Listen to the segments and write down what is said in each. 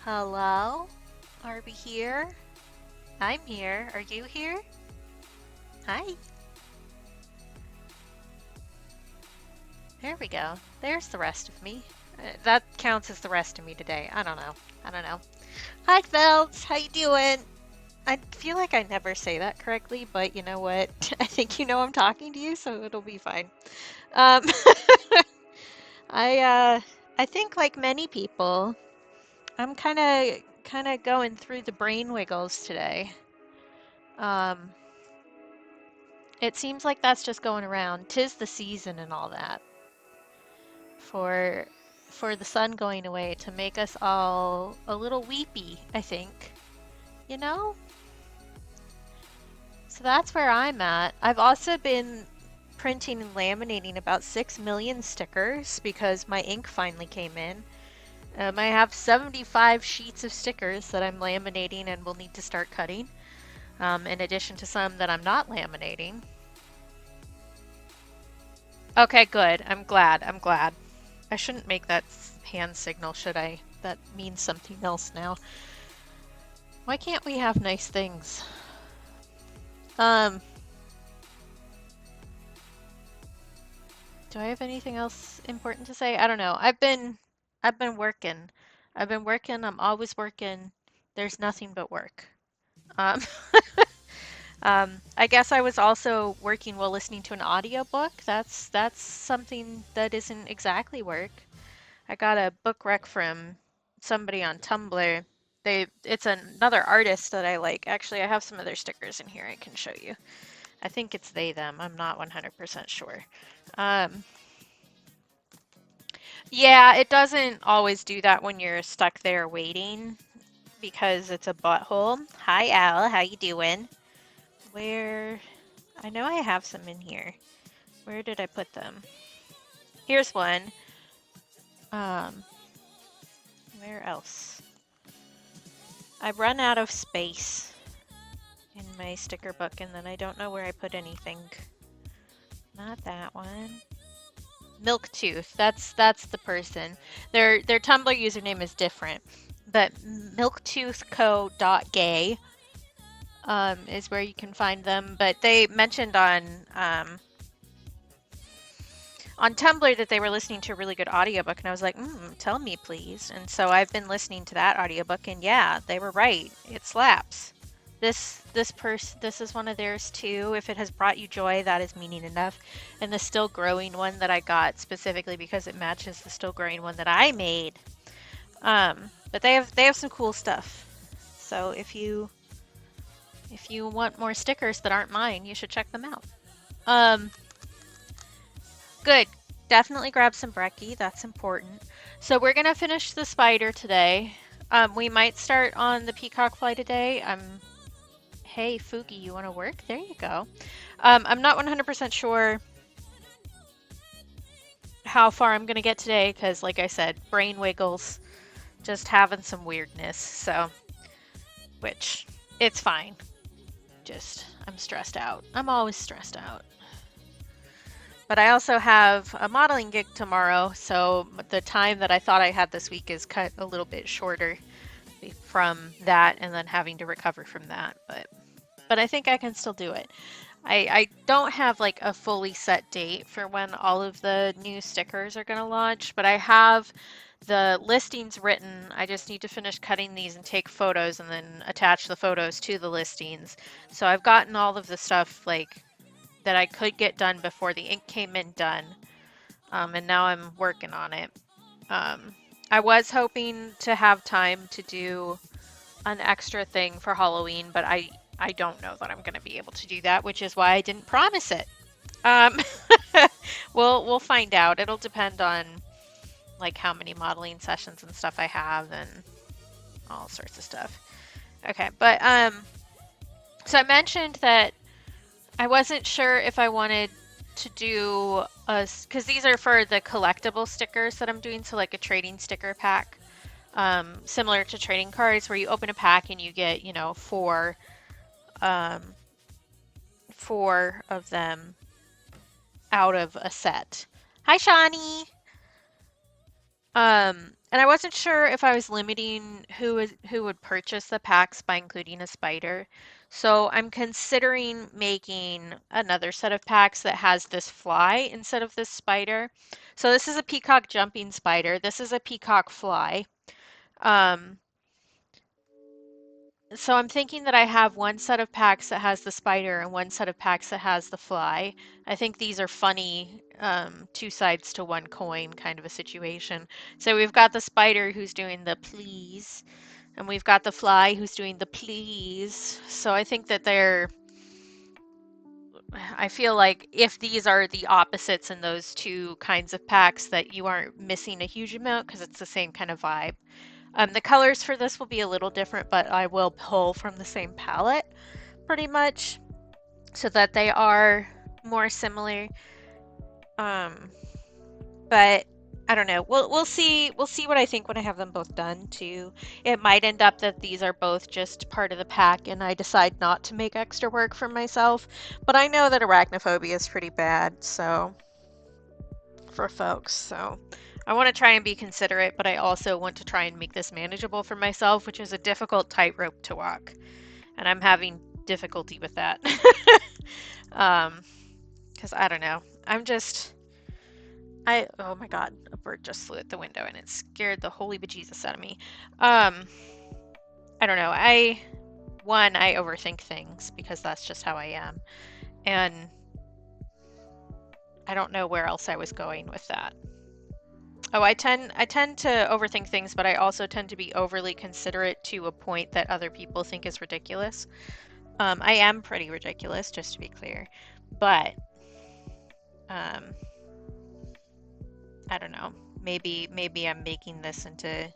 Hello? Are we here? I'm here. Are you here? Hi. There we go. There's the rest of me. That counts as the rest of me today. I don't know. I don't know. Hi, Phelps. How you doing? I feel like I never say that correctly, but you know what? I think you know I'm talking to you, so it'll be fine. Um, I uh, I think like many people, I'm kind of going through the brain wiggles today. Um, It seems like that's just going around. 'Tis the season and all that for for the sun going away to make us all a little weepy, I think. You know? So that's where I'm at. I've also been printing and laminating about 6 million stickers because my ink finally came in. I have 75 sheets of stickers that I'm laminating and will need to start cutting, in addition to some that I'm not laminating. Okay, good. I'm glad. I'm glad. I shouldn't make that hand signal, should I? That means something else now. Why can't we have nice things? Um, do I have anything else important to say? I don't know. I've been working. I've been working. I'm always working. There's nothing but work. Um, I guess I was also working while listening to an audiobook. That's something that isn't exactly work. I got a book rec from somebody on Tumblr. It's another artist that I like. Actually, I have some of their stickers in here I can show you. I think it's they them. I'm not 100% sure. Um, yeah, it doesn't always do that when you're stuck there waiting because it's a butthole. Hi Al, how you doing? Where I know I have some in here. Where did I put them? Here's one. Um, where else? I run out of space in my sticker book, and then I don't know where I put anything. Not that one. Milktooth. That's the person. Their Tumblr username is different, but milktoothco.gay is where you can find them. But they mentioned on Tumblr that they were listening to a really good audiobook, and I was like, tell me please. And so I've been listening to that audiobook, and yeah, they were right. It slaps. This is one of theirs too. If it has brought you joy, that is meaning enough. And the still growing one that I got specifically because it matches the still growing one that I made. But they have some cool stuff. So if you want more stickers that aren't mine, you should check them out. Um, Good. Definitely grab some brekkie. That's important. So we're gonna finish the spider today. We might start on the peacock fly today. Hey, Fugi, you want to work? There you go. I'm not 100% sure how far I'm gonna get today because, like I said, brain wiggles, just having some weirdness. So, which it's fine. Just I'm stressed out. I'm always stressed out. But I also have a modeling gig tomorrow, so the time that I thought I had this week is cut a little bit shorter from that and then having to recover from that. But I think I can still do it. I don't have like a fully set date for when all of the new stickers are going to launch, but I have the listings written. I just need to finish cutting these and take photos and then attach the photos to the listings. So I've gotten all of the stuff like that I could get done before the ink came in done. And now I'm working on it. Um, I was hoping to have time to do an extra thing for Halloween, but I don't know that I'm going to be able to do that, which is why I didn't promise it. Um, we'll find out. It'll depend on like how many modeling sessions and stuff I have and all sorts of stuff. Okay, but so I mentioned that I wasn't sure if I wanted to do a, because these are for the collectible stickers that I'm doing, so like a trading sticker pack, similar to trading cards where you open a pack and you get, um, four of them out of a set. Hi, Shawnee. And I wasn't sure if I was limiting who would purchase the packs by including a spider. So I'm considering making another set of packs that has this fly instead of this spider. So this is a peacock jumping spider. This is a peacock fly. Um, so I'm thinking that I have one set of packs that has the spider and one set of packs that has the fly. I think these are funny, two sides to one coin kind of a situation. So we've got the spider who's doing the please, and we've got the fly who's doing the please. So I think that I feel like if these are the opposites in those two kinds of packs, that you aren't missing a huge amount because it's the same kind of vibe. The colors for this will be a little different, but I will pull from the same palette pretty much so that they are more similar. But I don't know. We'll see what I think when I have them both done too. It might end up that these are both just part of the pack and I decide not to make extra work for myself. But I know that arachnophobia is pretty bad, so for folks, so I want to try and be considerate, but I also want to try and make this manageable for myself, which is a difficult tightrope to walk. And I'm having difficulty with that. Because I don't know. Oh my god, a bird just flew at the window and it scared the holy bejesus out of me. I don't know. I overthink things because that's just how I am. And I don't know where else I was going with that. Oh, I tend to overthink things, but I also tend to be overly considerate to a point that other people think is ridiculous. I am pretty ridiculous, just to be clear, but I don't know. Maybe I'm making this into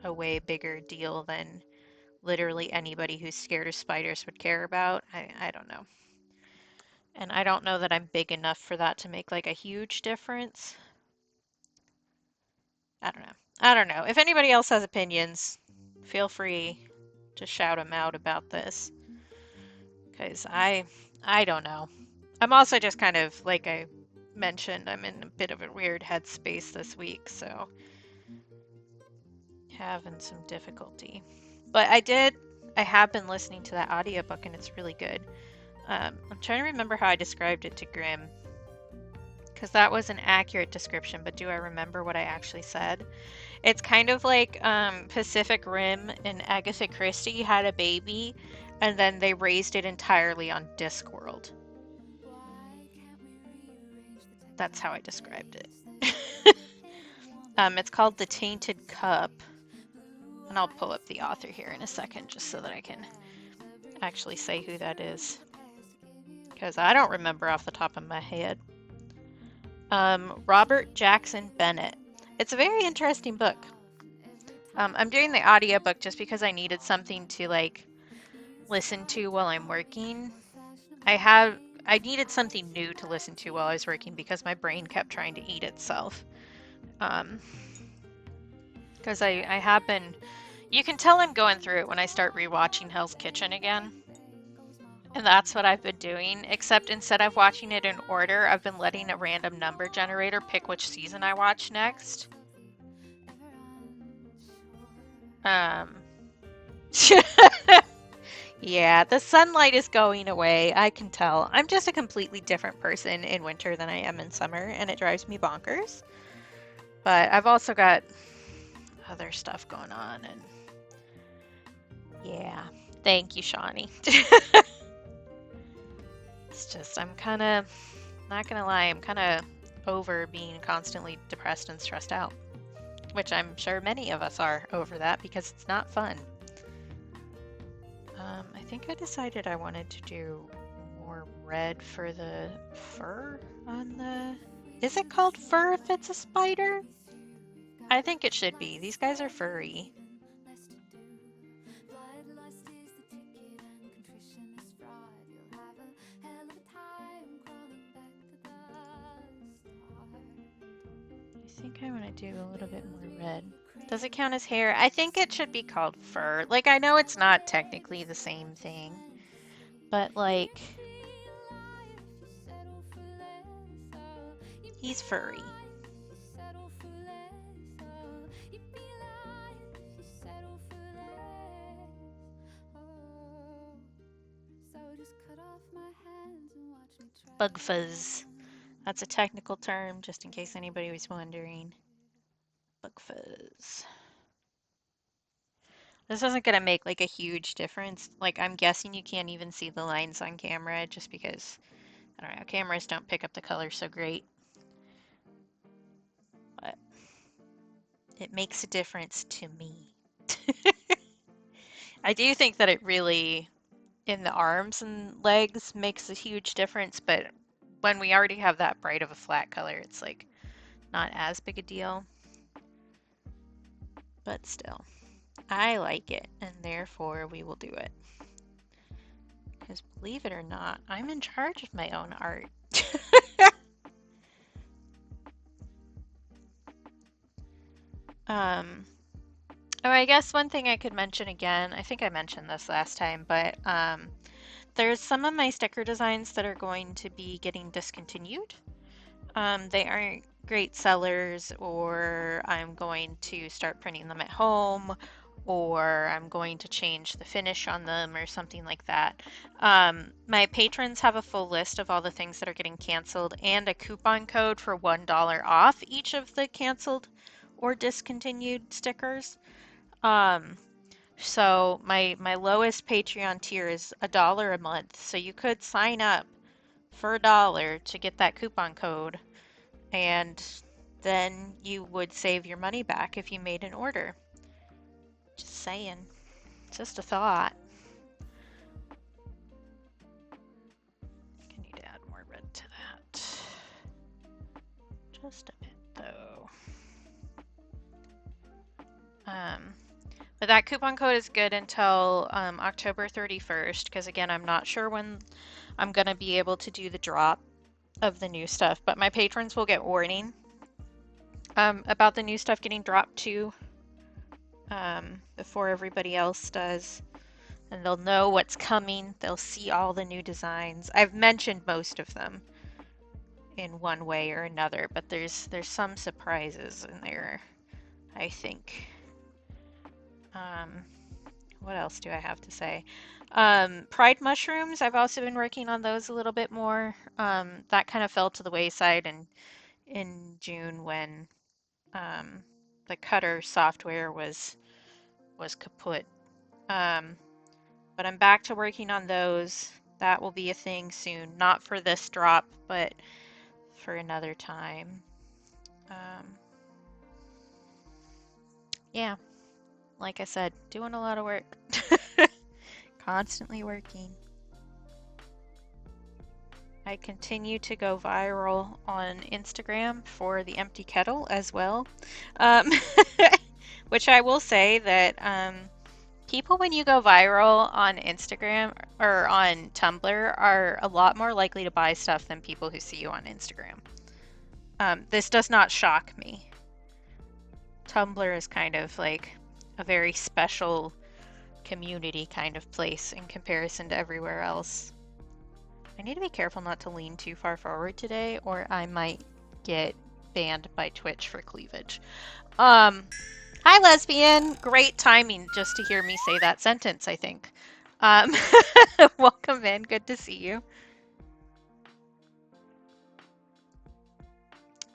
a way bigger deal than literally anybody who's scared of spiders would care about. I don't know. And I don't know that I'm big enough for that to make like a huge difference. I don't know. I don't know. If anybody else has opinions, feel free to shout them out about this. Because I don't know. I'm also just kind of, like I mentioned, I'm in a bit of a weird headspace this week, so having some difficulty. But I have been listening to that audiobook and it's really good. I'm trying to remember how I described it to Grimm, because that was an accurate description, but do I remember what I actually said? It's kind of like Pacific Rim and Agatha Christie had a baby and then they raised it entirely on Discworld. That's how I described it. It's called The Tainted Cup. And I'll pull up the author here in a second just so that I can actually say who that is. Because I don't remember off the top of my head. Robert Jackson Bennett. It's a very interesting book. I'm doing the audiobook just because I needed something to like listen to while I'm working. I needed something new to listen to while I was working because my brain kept trying to eat itself. Because I have been, you can tell I'm going through it when I start rewatching Hell's Kitchen again. And that's what I've been doing, except instead of watching it in order, I've been letting a random number generator pick which season I watch next. Yeah, the sunlight is going away. I can tell. I'm just a completely different person in winter than I am in summer, and it drives me bonkers. But I've also got other stuff going on, and yeah. Thank you, Shawnee. It's just, I'm kind of, not gonna lie, I'm kind of over being constantly depressed and stressed out. Which I'm sure many of us are over that because it's not fun. I think I decided I wanted to do more red for the fur on the... Is it called fur if it's a spider? I think it should be. These guys are furry. I think I want to do a little bit more red. Does it count as hair? I think it should be called fur. Like, I know it's not technically the same thing, but like, he's furry. Bug fuzz. That's a technical term, just in case anybody was wondering. Bug fuzz. This isn't gonna make like a huge difference. Like, I'm guessing you can't even see the lines on camera just because, I don't know, cameras don't pick up the color so great. But it makes a difference to me. I do think that it really, in the arms and legs, makes a huge difference, but when we already have that bright of a flat color, it's like not as big a deal. But still, I like it, and therefore we will do it. Because believe it or not, I'm in charge of my own art. Oh, I guess one thing I could mention again, I think I mentioned this last time, but there's some of my sticker designs that are going to be getting discontinued. They aren't great sellers, or I'm going to start printing them at home, or I'm going to change the finish on them or something like that. My patrons have a full list of all the things that are getting canceled and a coupon code for $1 off each of the canceled or discontinued stickers. So my lowest Patreon tier is $1 a month. So you could sign up for $1 to get that coupon code, and then you would save your money back if you made an order. Just saying. Just a thought. I need to add more red to that. Just a bit though. But that coupon code is good until October 31st, because again, I'm not sure when I'm going to be able to do the drop of the new stuff, but my patrons will get warning about the new stuff getting dropped too, before everybody else does, and they'll know what's coming. They'll see all the new designs. I've mentioned most of them in one way or another, but there's some surprises in there, I think. What else do I have to say? Pride mushrooms, I've also been working on those a little bit more. That kind of fell to the wayside in June when the Cutter software was kaput. But I'm back to working on those. That will be a thing soon. Not for this drop, but for another time. Yeah, like I said, doing a lot of work. Constantly working. I continue to go viral on Instagram for the Empty Kettle as well. Which I will say that people, when you go viral on Instagram or on Tumblr, are a lot more likely to buy stuff than people who see you on Instagram. This does not shock me. Tumblr is kind of like a very special community kind of place in comparison to everywhere else. I need to be careful not to lean too far forward today, or I might get banned by Twitch for cleavage. Hi, lesbian! Great timing just to hear me say that sentence, I think. Welcome in. Good to see you.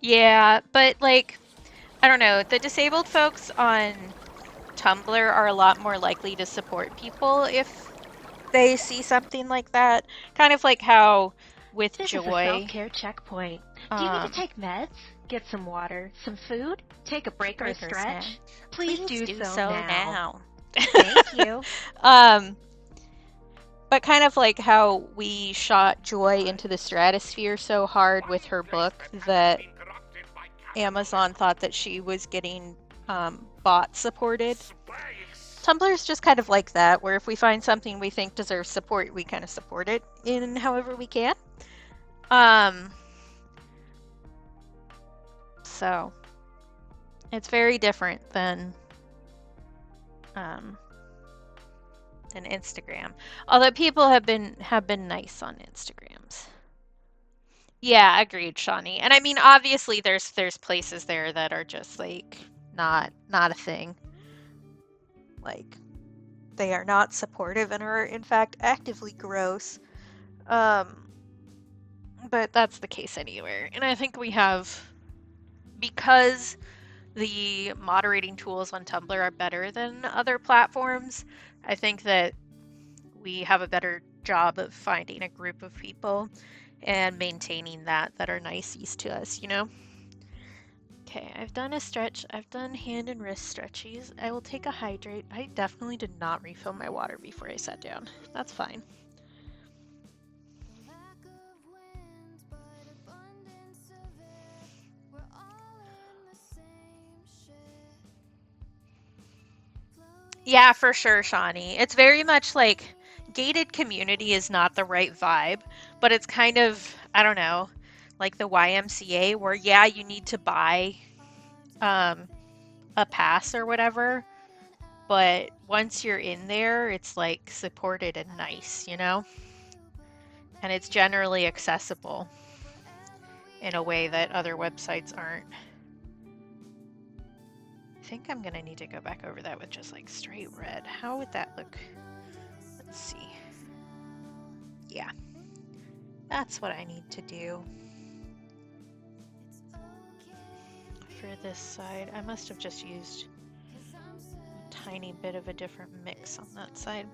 Yeah, but like, I don't know. The disabled folks on Tumblr are a lot more likely to support people if they see something like that. Kind of like how with This Joy. This is a self-care checkpoint. Do you need to take meds? Get some water? Some food? Take a break or a stretch? Please do so now. Thank you. But kind of like how we shot Joy into the stratosphere so hard with her book that Amazon thought that she was getting bot supported. Tumblr's just kind of like that, where if we find something we think deserves support, we kind of support it in however we can. So it's very different than Instagram. Although people have been nice on Instagrams. Yeah, agreed, Shawnee. And I mean, obviously, there's places there that are just like not a thing. Like, they are not supportive and are in fact actively gross. but that's the case anywhere. And I think we have, because the moderating tools on Tumblr are better than other platforms, I think that we have a better job of finding a group of people and maintaining that are nicest to us, you know? Okay, I've done a stretch. I've done hand and wrist stretchies. I will take a hydrate. I definitely did not refill my water before I sat down. That's fine. Yeah, for sure, Shawnee. It's very much like gated community is not the right vibe, but it's kind of, I don't know, like the YMCA where, yeah, you need to buy a pass or whatever, but once you're in there, it's like supported and nice, you know? And it's generally accessible in a way that other websites aren't. I think I'm gonna need to go back over that with just like straight red. How would that look? Let's see. Yeah, that's what I need to do. For this side, I must have just used a tiny bit of a different mix on that side.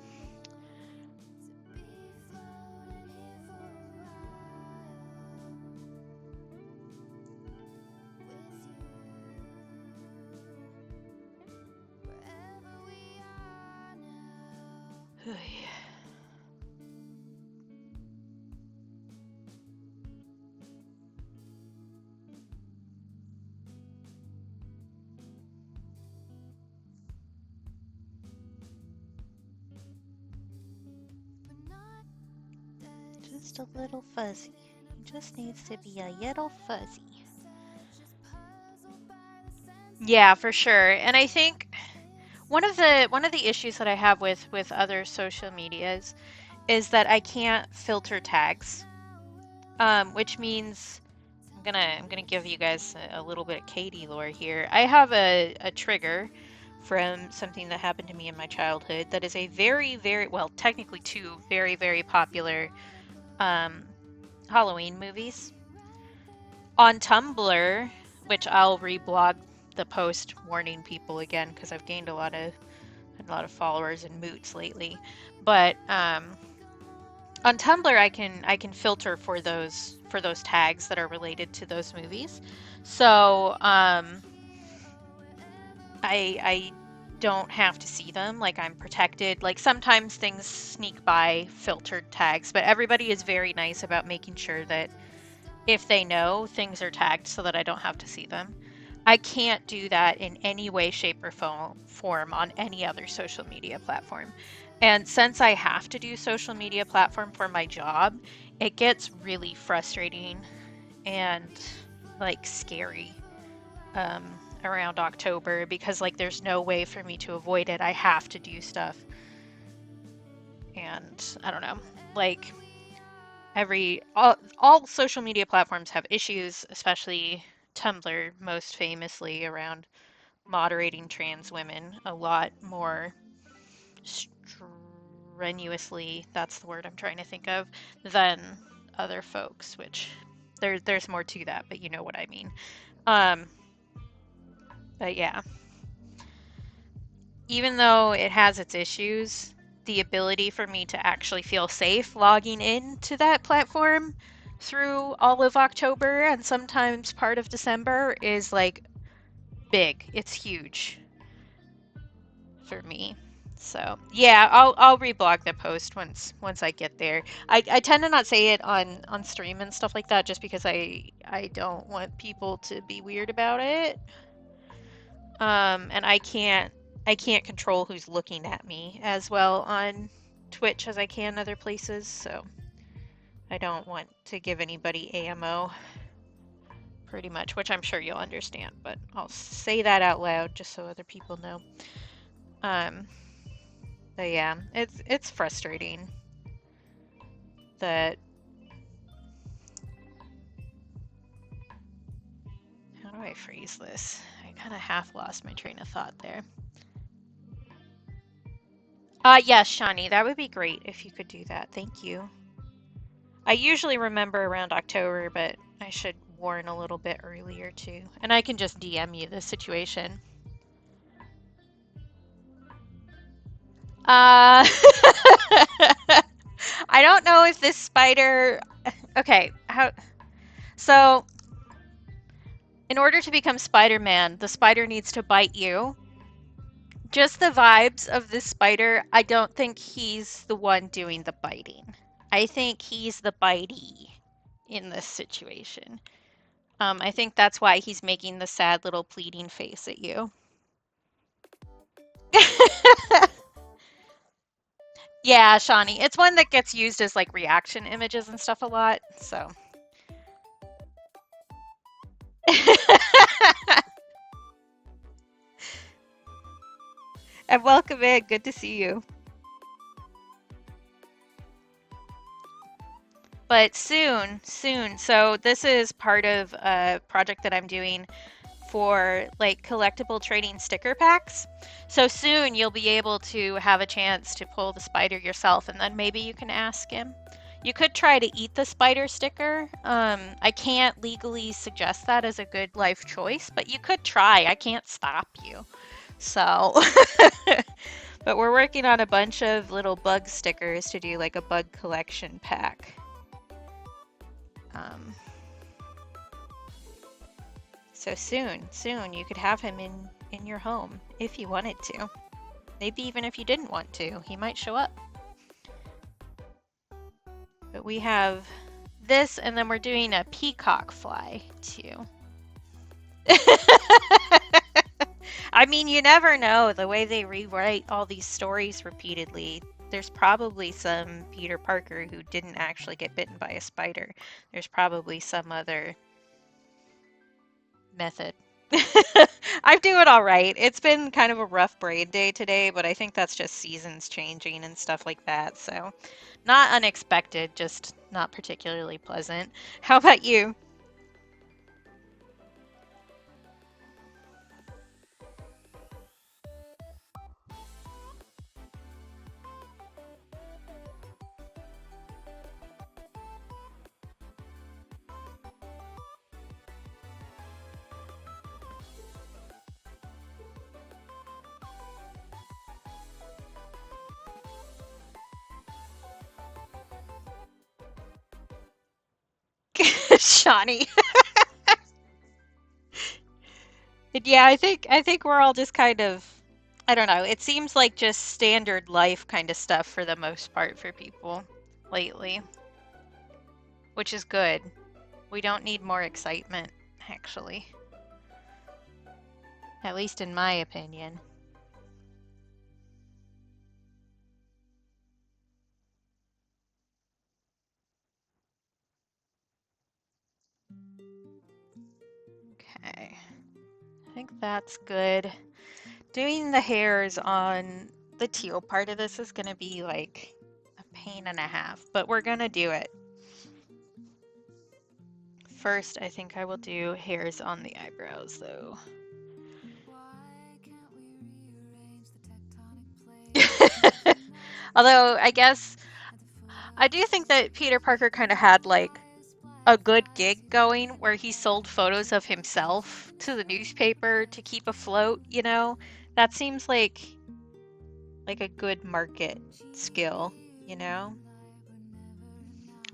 Just a little fuzzy. It just needs to be a little fuzzy. Yeah, for sure. And I think one of the issues that I have with other social medias is that I can't filter tags, which means I'm gonna give you guys a little bit of Katie lore here. I have a trigger from something that happened to me in my childhood that is a very, well, technically two very popular Halloween movies. On Tumblr, which I'll reblog the post warning people again because I've gained a lot of followers and moots lately. But on Tumblr, I can filter for those tags that are related to those movies. So I don't have to see them. Like, I'm protected. Like, sometimes things sneak by filtered tags, but everybody is very nice about making sure that if they know, things are tagged so that I don't have to see them. I can't do that in any way, shape, or form on any other social media platform. And since I have to do social media platform for my job, it gets really frustrating and like scary around October because like there's no way for me to avoid it. I have to do stuff. And I don't know, like all social media platforms have issues, especially Tumblr most famously around moderating trans women a lot more strenuously, that's the word I'm trying to think of, than other folks, which there's more to that, but you know what I mean. But yeah, even though it has its issues, the ability for me to actually feel safe logging into that platform through all of October and sometimes part of December is like big. It's huge for me. So yeah, I'll reblog the post once I get there. I tend to not say it on stream and stuff like that just because I don't want people to be weird about it. And I can't control who's looking at me as well on Twitch as I can other places, so I don't want to give anybody AMO pretty much, which I'm sure you'll understand, but I'll say that out loud just so other people know. But yeah, it's frustrating that how do I phrase this? I kind of half lost my train of thought there. Yes, Shawnee, that would be great if you could do that. Thank you. I usually remember around October, but I should warn a little bit earlier too. And I can just DM you the situation. I don't know if this spider... Okay, so, in order to become Spider-Man, the spider needs to bite you. Just the vibes of this spider, I don't think he's the one doing the biting. I think he's the bitey in this situation. I think that's why he's making the sad little pleading face at you. Yeah, Shawnee. It's one that gets used as like reaction images and stuff a lot, so. And welcome in. Good to see you. But soon. So this is part of a project that I'm doing for like collectible trading sticker packs. So soon you'll be able to have a chance to pull the spider yourself, and then maybe you can ask him. You could try to eat the spider sticker. I can't legally suggest that as a good life choice, but you could try. I can't stop you. So, but we're working on a bunch of little bug stickers to do like a bug collection pack. So soon you could have him in your home if you wanted to. Maybe even if you didn't want to, he might show up. But we have this, and then we're doing a peacock fly too. I mean, you never know. The way they rewrite all these stories repeatedly, there's probably some Peter Parker who didn't actually get bitten by a spider. There's probably some other method. I'm doing all right. It's been kind of a rough braid day today, but I think that's just seasons changing and stuff like that. So not unexpected, just not particularly pleasant. How about you? Shawnee. Yeah, I think we're all just kind of, I don't know. It seems like just standard life kind of stuff for the most part for people lately, which is good. We don't need more excitement, actually. At least in my opinion. Okay. I think that's good. Doing the hairs on the teal part of this is going to be like a pain and a half, but we're going to do it. First, I think I will do hairs on the eyebrows, though. Although, I guess, I do think that Peter Parker kind of had, like, a good gig going where he sold photos of himself to the newspaper to keep afloat, you know? That seems like a good market skill, you know?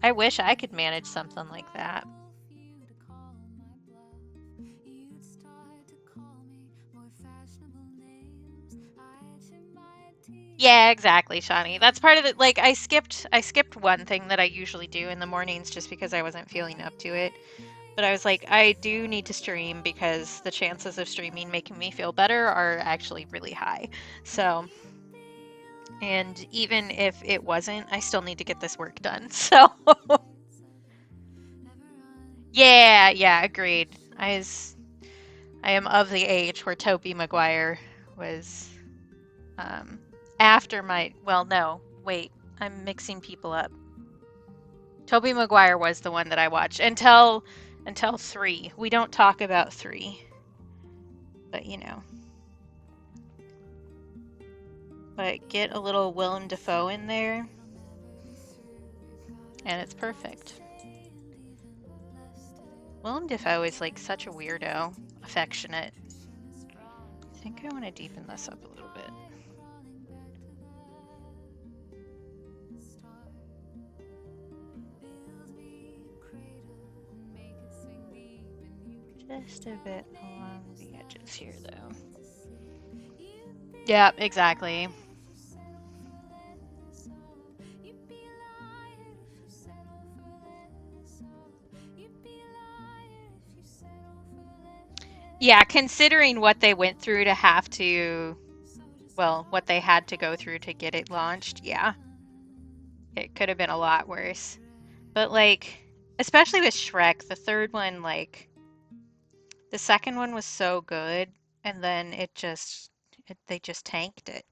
I wish I could manage something like that. Yeah, exactly, Shawnee. That's part of it. Like I skipped one thing that I usually do in the mornings just because I wasn't feeling up to it. But I was like, I do need to stream because the chances of streaming making me feel better are actually really high. So, and even if it wasn't, I still need to get this work done. So, yeah, agreed. I am of the age where Tobey Maguire was after my, well, no, wait, I'm mixing people up. Tobey Maguire was the one that I watched until 3. We don't talk about 3. But, you know. But get a little Willem Dafoe in there. And it's perfect. Willem Dafoe is like such a weirdo. Affectionate. I think I want to deepen this up a little bit. Just a bit along the edges here, though. Yeah, exactly. Yeah, considering what they went through to have to, well, what they had to go through to get it launched, yeah. It could have been a lot worse. But, like, especially with Shrek, the third one, like, the second one was so good, and then they just tanked it.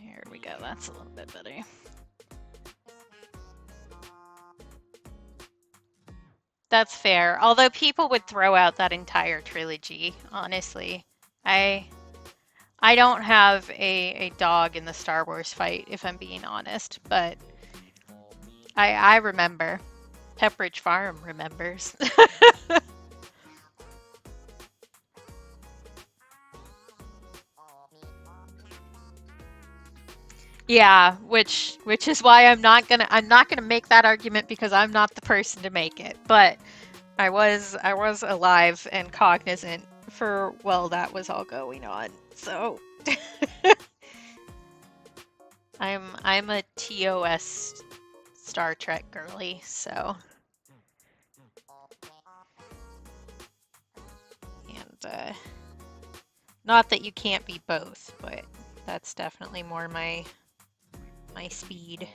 Here we go, that's a little bit better. That's fair. Although people would throw out that entire trilogy, honestly. I don't have a dog in the Star Wars fight, if I'm being honest, but I remember. Pepperidge Farm remembers. Yeah, which is why I'm not gonna make that argument because I'm not the person to make it. But I was alive and cognizant for while that was all going on. So I'm a TOS Star Trek girly, so and not that you can't be both, but that's definitely more my speed.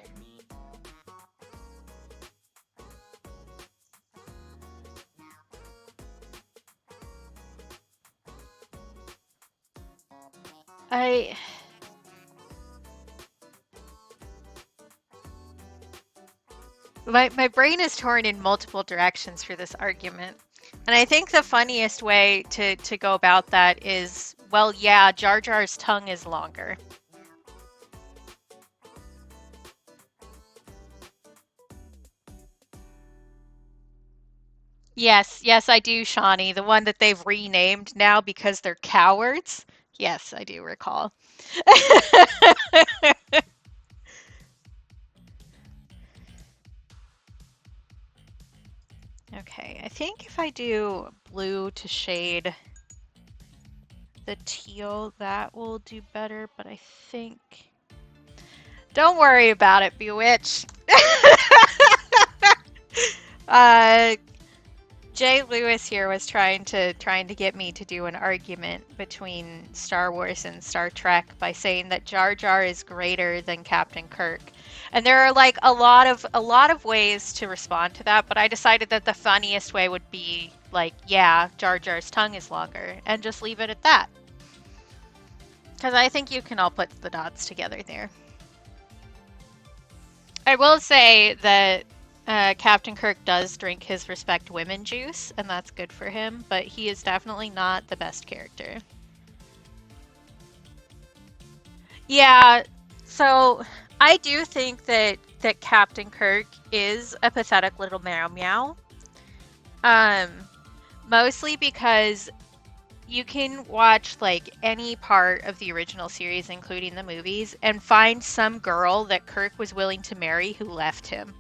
My brain is torn in multiple directions for this argument. And I think the funniest way to go about that is, well, yeah, Jar Jar's tongue is longer. Yes, I do, Shawnee. The one that they've renamed now because they're cowards. Yes, I do recall. Okay, I think if I do blue to shade the teal, that will do better, but I think... Don't worry about it, Bewitch. Jay Lewis here was trying to get me to do an argument between Star Wars and Star Trek by saying that Jar Jar is greater than Captain Kirk. And there are like a lot of ways to respond to that, but I decided that the funniest way would be like, yeah, Jar Jar's tongue is longer, and just leave it at that. Because I think you can all put the dots together there. I will say that Captain Kirk does drink his Respect Women juice, and that's good for him, but he is definitely not the best character. Yeah, so I do think that Captain Kirk is a pathetic little meow meow. Mostly because you can watch like any part of the original series, including the movies, and find some girl that Kirk was willing to marry who left him.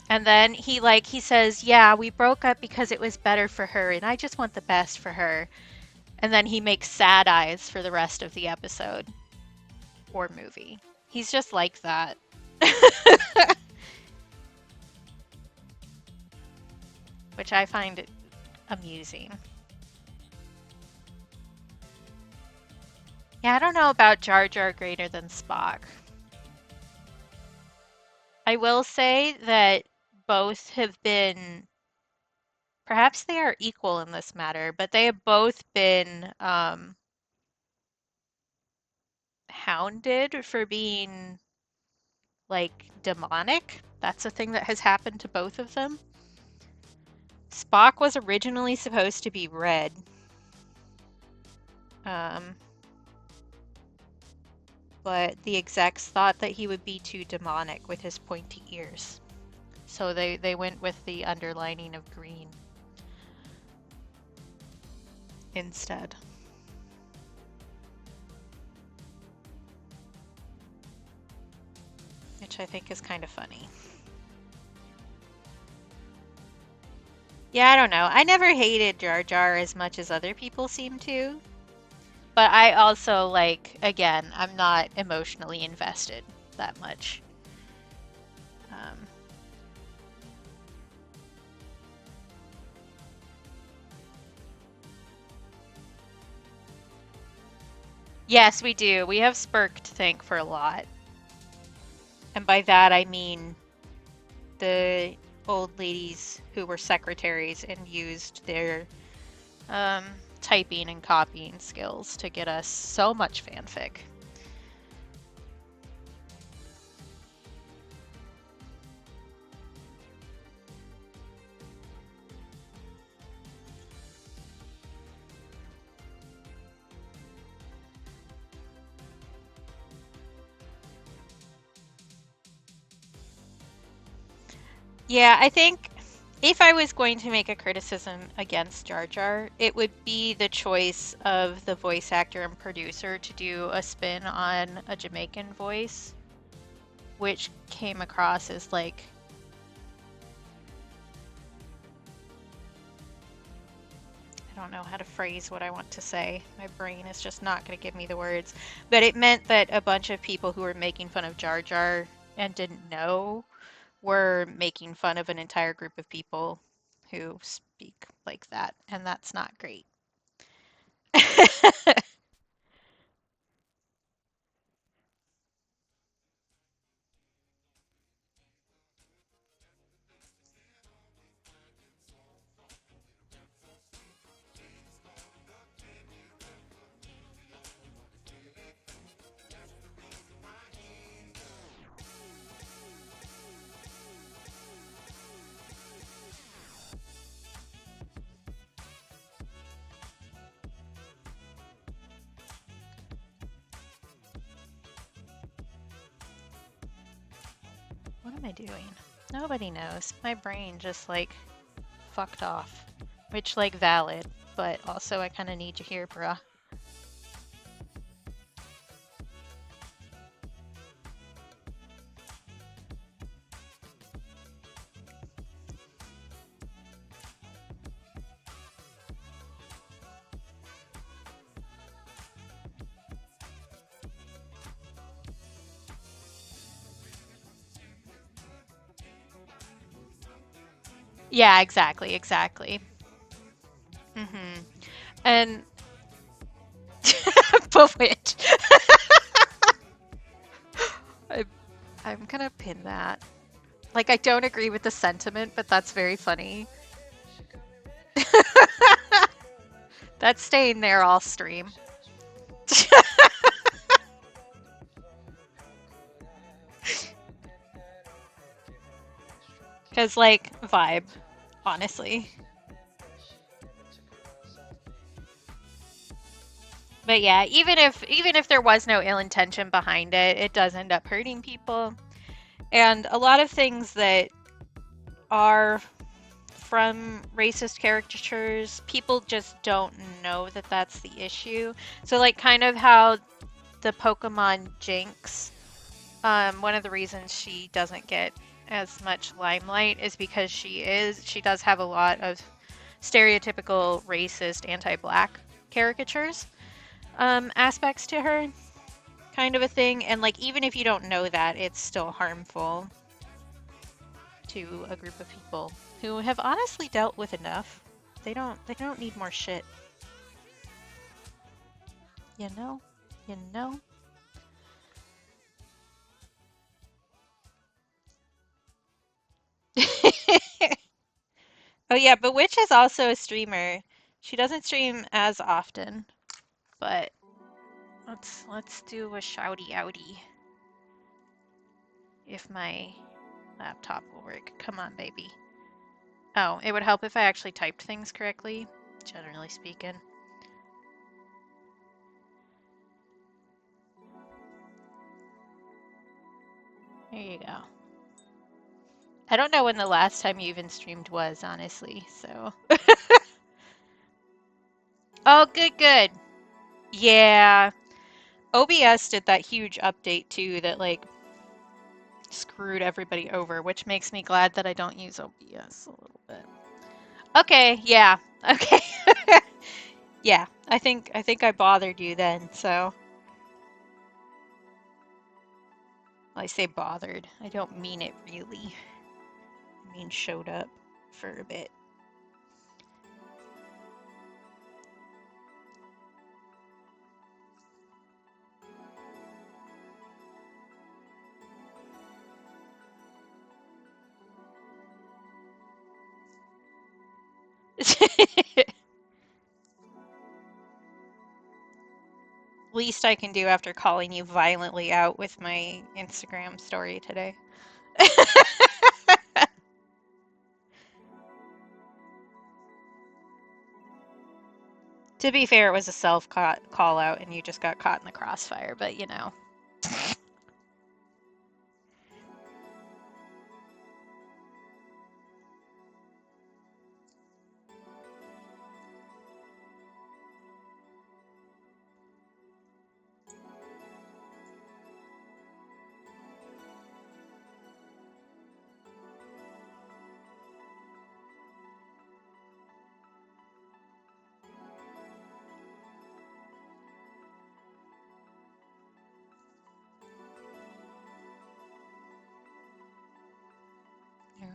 And then he says, yeah, we broke up because it was better for her, and I just want the best for her. And then he makes sad eyes for the rest of the episode or movie. He's just like that. Which I find amusing. Yeah, I don't know about Jar Jar greater than Spock. I will say that both have been, perhaps they are equal in this matter, but they have both been hounded for being like demonic. That's a thing that has happened to both of them. Spock was originally supposed to be red. But the execs thought that he would be too demonic with his pointy ears. So they went with the underlining of green instead. Which I think is kind of funny. Yeah, I don't know. I never hated Jar Jar as much as other people seem to. But I also, like, again, I'm not emotionally invested that much. Yes, we do. We have Spurk to thank for a lot. And by that I mean the old ladies who were secretaries and used their typing and copying skills to get us so much fanfic. Yeah, I think if I was going to make a criticism against Jar Jar, it would be the choice of the voice actor and producer to do a spin on a Jamaican voice, which came across as like I don't know how to phrase what I want to say. My brain is just not going to give me the words. But it meant that a bunch of people who were making fun of Jar Jar and didn't know were making fun of an entire group of people who speak like that, and that's not great. What am I doing? Nobody knows. My brain just like fucked off. Which like valid, but also I kind of need you here, bruh. Yeah, exactly. Mm-hmm. And Bewitch. I'm gonna pin that. Like, I don't agree with the sentiment, but that's very funny. That's staying there all stream. Because, like, vibe, honestly. But yeah, even if there was no ill intention behind it, it does end up hurting people. And a lot of things that are from racist caricatures, people just don't know that that's the issue. So like kind of how the Pokemon Jinx, one of the reasons she doesn't get as much limelight is because she does have a lot of stereotypical racist anti-black caricatures aspects to her. kind of a thing. And like, even if you don't know that, it's still harmful to a group of people who have honestly dealt with enough. They don't need more shit. You know? You know? Oh yeah, but Witch is also a streamer. She doesn't stream as often, but let's do a shouty outy. If my laptop will work. Come on, baby. Oh, it would help if I actually typed things correctly, generally speaking. There you go. I don't know when the last time you even streamed was, honestly, so. Oh, good. Yeah. OBS did that huge update too that like screwed everybody over, which makes me glad that I don't use OBS a little bit. Okay, yeah. Okay. Yeah, I think I bothered you then, so. I say bothered. I don't mean it really. I mean showed up for a bit. Least I can do after calling you violently out with my Instagram story today. To be fair, it was a self-call out and you just got caught in the crossfire, but you know.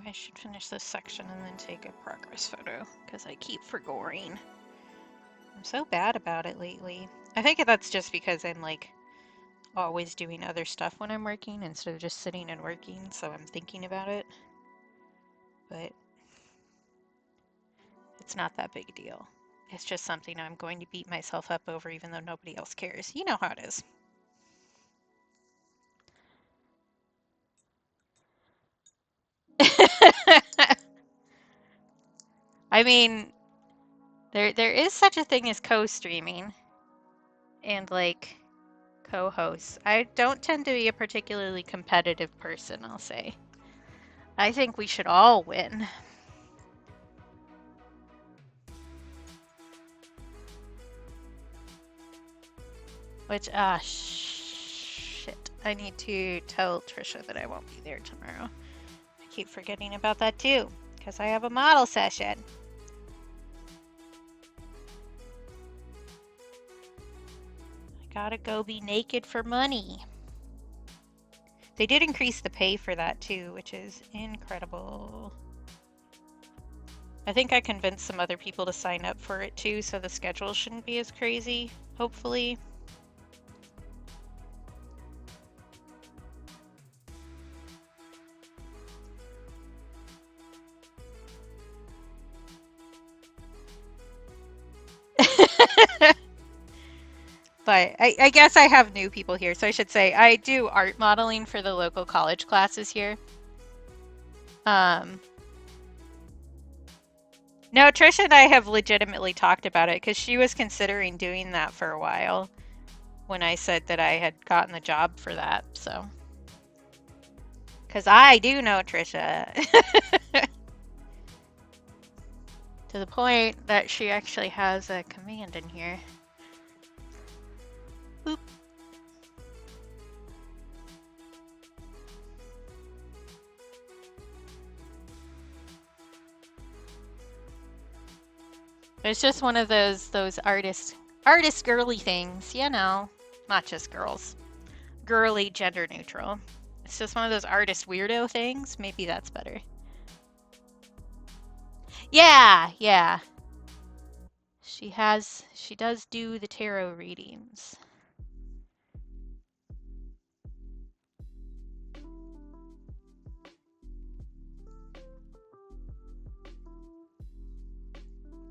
I should finish this section and then take a progress photo, because I keep forgetting. I'm so bad about it lately. I think that's just because I'm like always doing other stuff when I'm working instead of just sitting and working, so I'm thinking about it. But it's not that big a deal. It's just something I'm going to beat myself up over even though nobody else cares. You know how it is. I mean, there is such a thing as co-streaming and like co-hosts. I don't tend to be a particularly competitive person, I'll say. I think we should all win. Which, shit. I need to tell Trisha that I won't be there tomorrow. I keep forgetting about that too, because I have a model session. I gotta go be naked for money. They did increase the pay for that too, which is incredible. I think I convinced some other people to sign up for it too, so the schedule shouldn't be as crazy, hopefully. But I guess I have new people here, so I should say I do art modeling for the local college classes here. No, Trisha and I have legitimately talked about it because she was considering doing that for a while when I said that I had gotten the job for that, so. Because I do know Trisha. To the point that she actually has a command in here. Boop. It's just one of those artist girly things, you know. Not just girls. girly gender neutral. It's just one of those artist weirdo things. Maybe that's better. Yeah, yeah. She does do the tarot readings.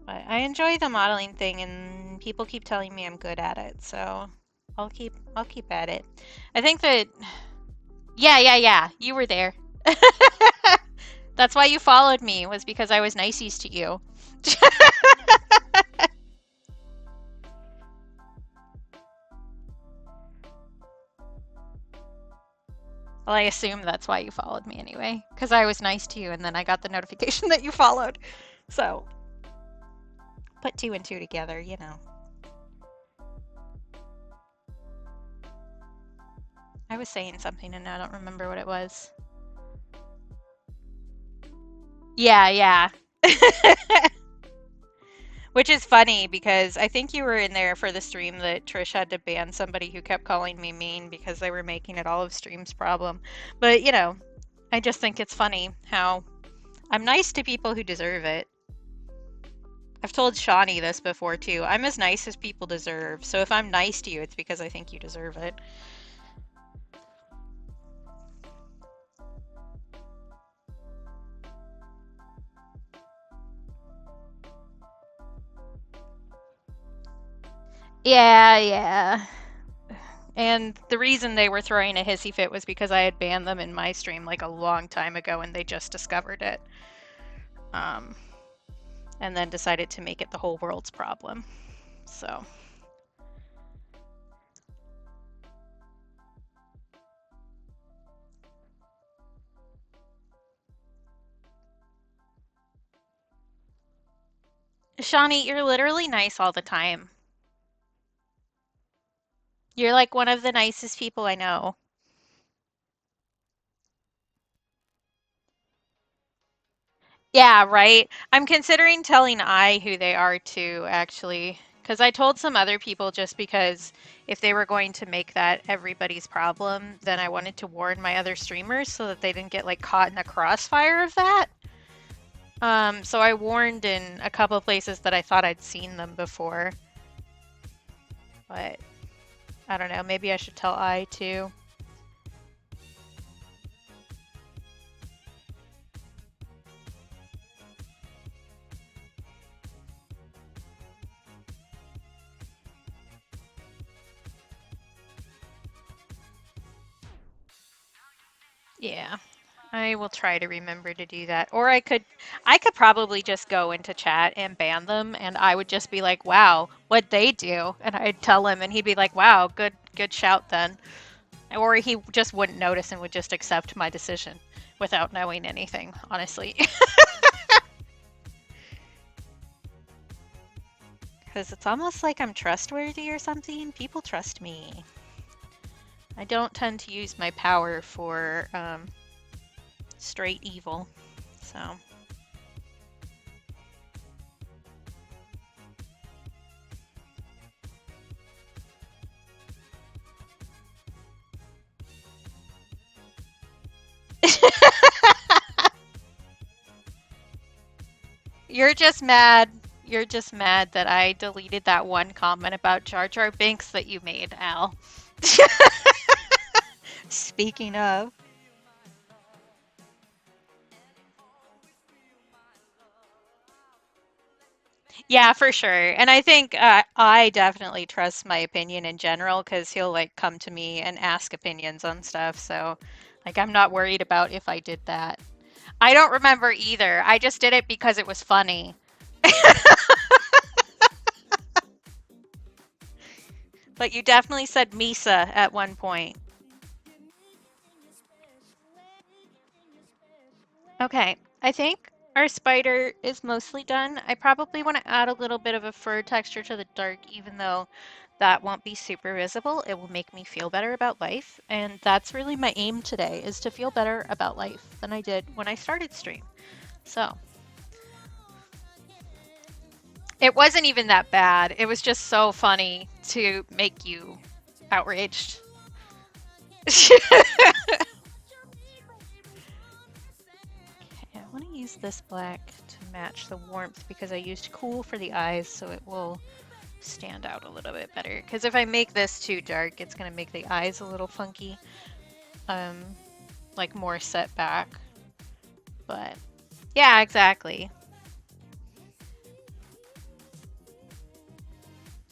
But I enjoy the modeling thing, and people keep telling me I'm good at it, so I'll keep at it. I think that yeah, you were there. That's why you followed me, was because I was nicest to you. Well, I assume that's why you followed me anyway, because I was nice to you, and then I got the notification that you followed. So, put 2 and 2 together, you know. I was saying something, and I don't remember what it was. Yeah. Which is funny, because I think you were in there for the stream that Trish had to ban somebody who kept calling me mean because they were making it all of Stream's problem. But, you know, I just think it's funny how I'm nice to people who deserve it. I've told Shawnee this before, too. I'm as nice as people deserve. So if I'm nice to you, it's because I think you deserve it. Yeah. And the reason they were throwing a hissy fit was because I had banned them in my stream like a long time ago, and they just discovered it. And then decided to make it the whole world's problem. So. Shawnee, you're literally nice all the time. You're like one of the nicest people I know. Yeah, right? I'm considering telling I who they are too, actually. Because I told some other people just because if they were going to make that everybody's problem, then I wanted to warn my other streamers so that they didn't get like caught in a crossfire of that. So I warned in a couple of places that I thought I'd seen them before. But I don't know, maybe I should tell I too. Yeah, I will try to remember to do that. Or I could probably just go into chat and ban them, and I would just be like, "Wow, what'd they do?" And I'd tell him, and he'd be like, "Wow, good shout then." Or he just wouldn't notice and would just accept my decision without knowing anything, honestly. Because it's almost like I'm trustworthy or something. People trust me. I don't tend to use my power for straight evil, so. You're just mad. You're just mad that I deleted that one comment about Jar Jar Binks that you made, Al. Speaking of. Yeah, for sure. And I think I definitely trust my opinion in general because he'll like come to me and ask opinions on stuff. So, like, I'm not worried about if I did that. I don't remember either. I just did it because it was funny. But you definitely said Misa at one point. Okay, I think our spider is mostly done. I probably want to add a little bit of a fur texture to the dark, even though that won't be super visible. It will make me feel better about life. And that's really my aim today, is to feel better about life than I did when I started stream. So it wasn't even that bad. It was just so funny to make you outraged. I want to use this black to match the warmth because I used cool for the eyes, so it will stand out a little bit better. Because if I make this too dark, it's going to make the eyes a little funky, like more set back. But yeah, exactly.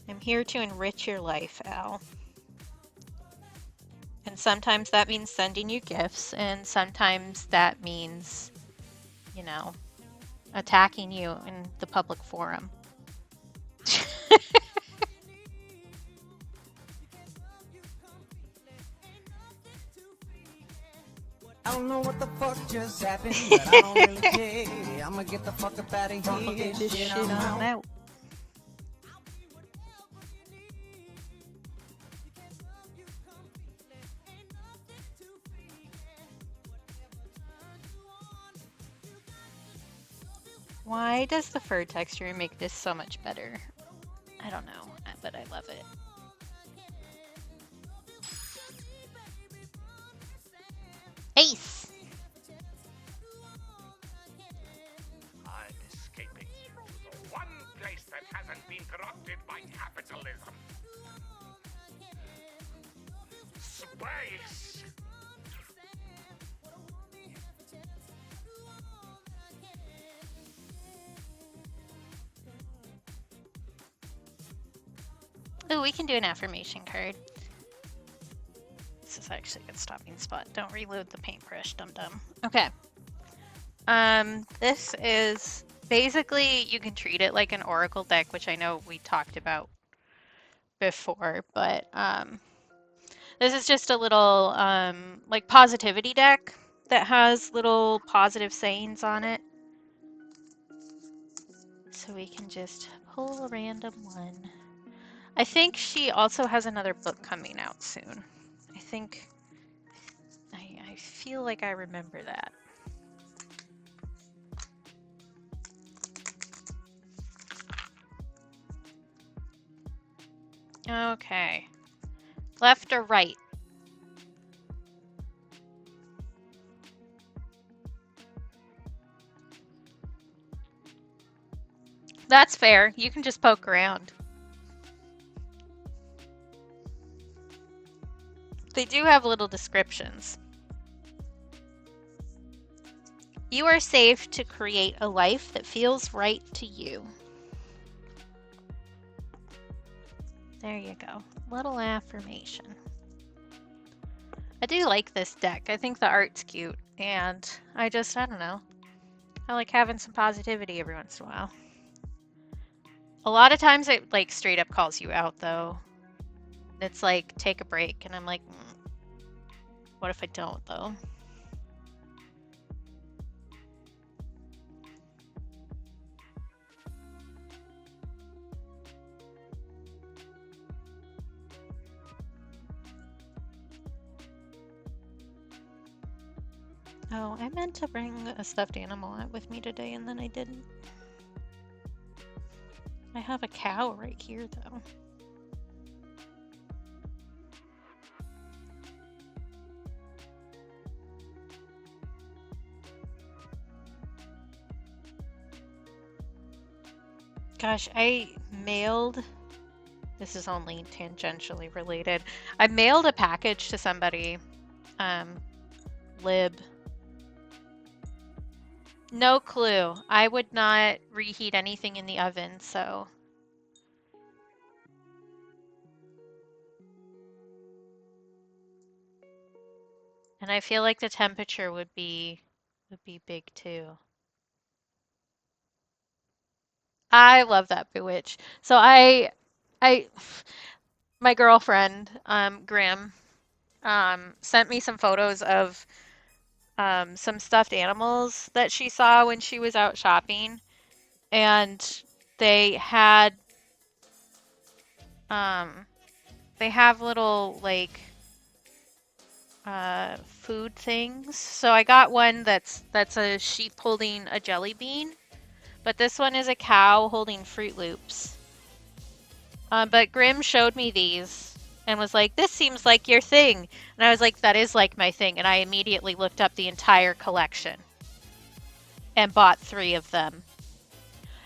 I'm here to enrich your life, Al. And sometimes that means sending you gifts, and sometimes that means, you know, attacking you in the public forum. I don't know what the fuck just happened, but I don't really care. I'ma get the fuck up out of here. Get this shit on out. Why does the fur texture make this so much better? I don't know, but I love it. Ace! I'm escaping to the one place that hasn't been corrupted by capitalism. Space! Ooh, we can do an affirmation card. This is actually a good stopping spot. Don't reload the paintbrush, dum-dum. Okay. This is basically, you can treat it like an oracle deck, which I know we talked about before, but this is just a little like positivity deck that has little positive sayings on it. So we can just pull a random one. I think she also has another book coming out soon. I think, I feel like I remember that. Okay. Left or right? That's fair. You can just poke around. They do have little descriptions. You are safe to create a life that feels right to you. There you go. Little affirmation. I do like this deck. I think the art's cute, and I don't know. I like having some positivity every once in a while. A lot of times it like straight up calls you out though. It's like, take a break, and I'm like, what if I don't though? Oh, I meant to bring a stuffed animal out with me today, and then I didn't. I have a cow right here, though. Gosh, I mailed... This is only tangentially related. I mailed a package to somebody. Lib. No clue. I would not reheat anything in the oven, so... And I feel like the temperature would be big too. I love that Bewitch. So my girlfriend, Grim, sent me some photos of some stuffed animals that she saw when she was out shopping, and they have little like food things. So I got one that's a sheep holding a jelly bean, but this one is a cow holding Fruit Loops. But Grim showed me these, and was like, this seems like your thing. And I was like, that is like my thing. And I immediately looked up the entire collection and bought 3 of them.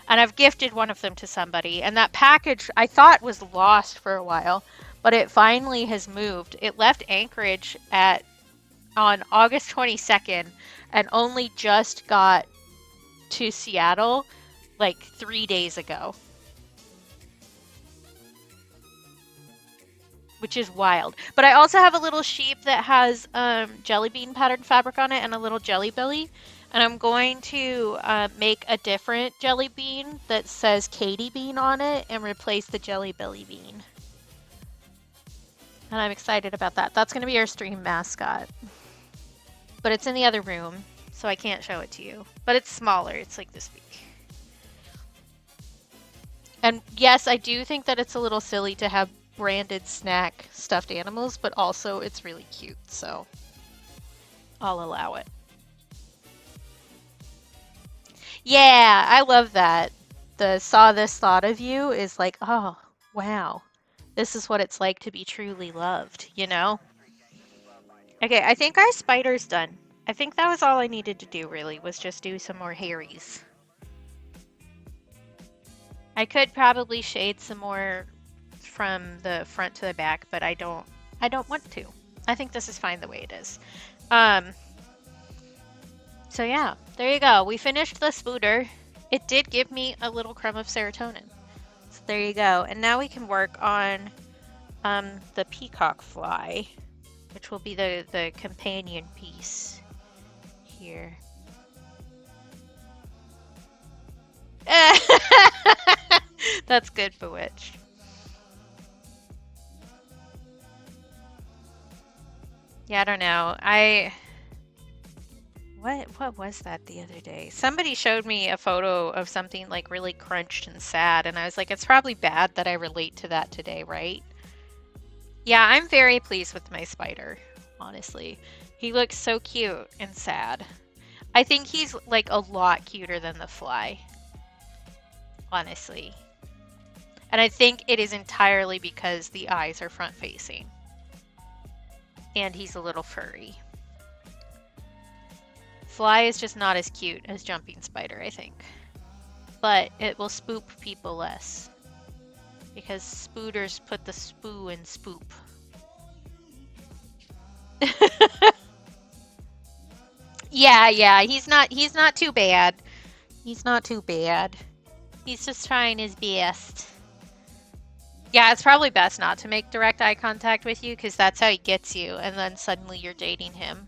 And I've gifted one of them to somebody. And that package I thought was lost for a while, but it finally has moved. It left Anchorage on August 22nd and only just got to Seattle like 3 days ago. Which is wild. But I also have a little sheep that has jelly bean patterned fabric on it and a little jelly belly. And I'm going to make a different jelly bean that says Katie Bean on it and replace the jelly belly bean. And I'm excited about that. That's going to be our stream mascot. But it's in the other room, so I can't show it to you. But it's smaller. It's like this big. And yes, I do think that it's a little silly to have branded snack stuffed animals, but also it's really cute, so I'll allow it. Yeah, I love that. The saw this thought of you is like, oh, wow. This is what it's like to be truly loved, you know? Okay, I think our spider's done. I think that was all I needed to do, really, was just do some more Harrys. I could probably shade some more from the front to the back, but I don't want to. I think this is fine the way it is. So yeah, there you go. We finished the spooder. It did give me a little crumb of serotonin. So there you go. And now we can work on the peacock fly, which will be the companion piece here. That's good, Bewitched. Yeah, I don't know. What was that the other day? Somebody showed me a photo of something like really crunched and sad, and I was like, it's probably bad that I relate to that today, right? Yeah, I'm very pleased with my spider, honestly. He looks so cute and sad. I think he's like a lot cuter than the fly, honestly. And I think it is entirely because the eyes are front facing. And he's a little furry. Fly is just not as cute as Jumping Spider, I think. But it will spook people less. Because spooters put the spoo in spoop. Yeah, he's not too bad. He's not too bad. He's just trying his best. Yeah, it's probably best not to make direct eye contact with you, because that's how he gets you, and then suddenly you're dating him.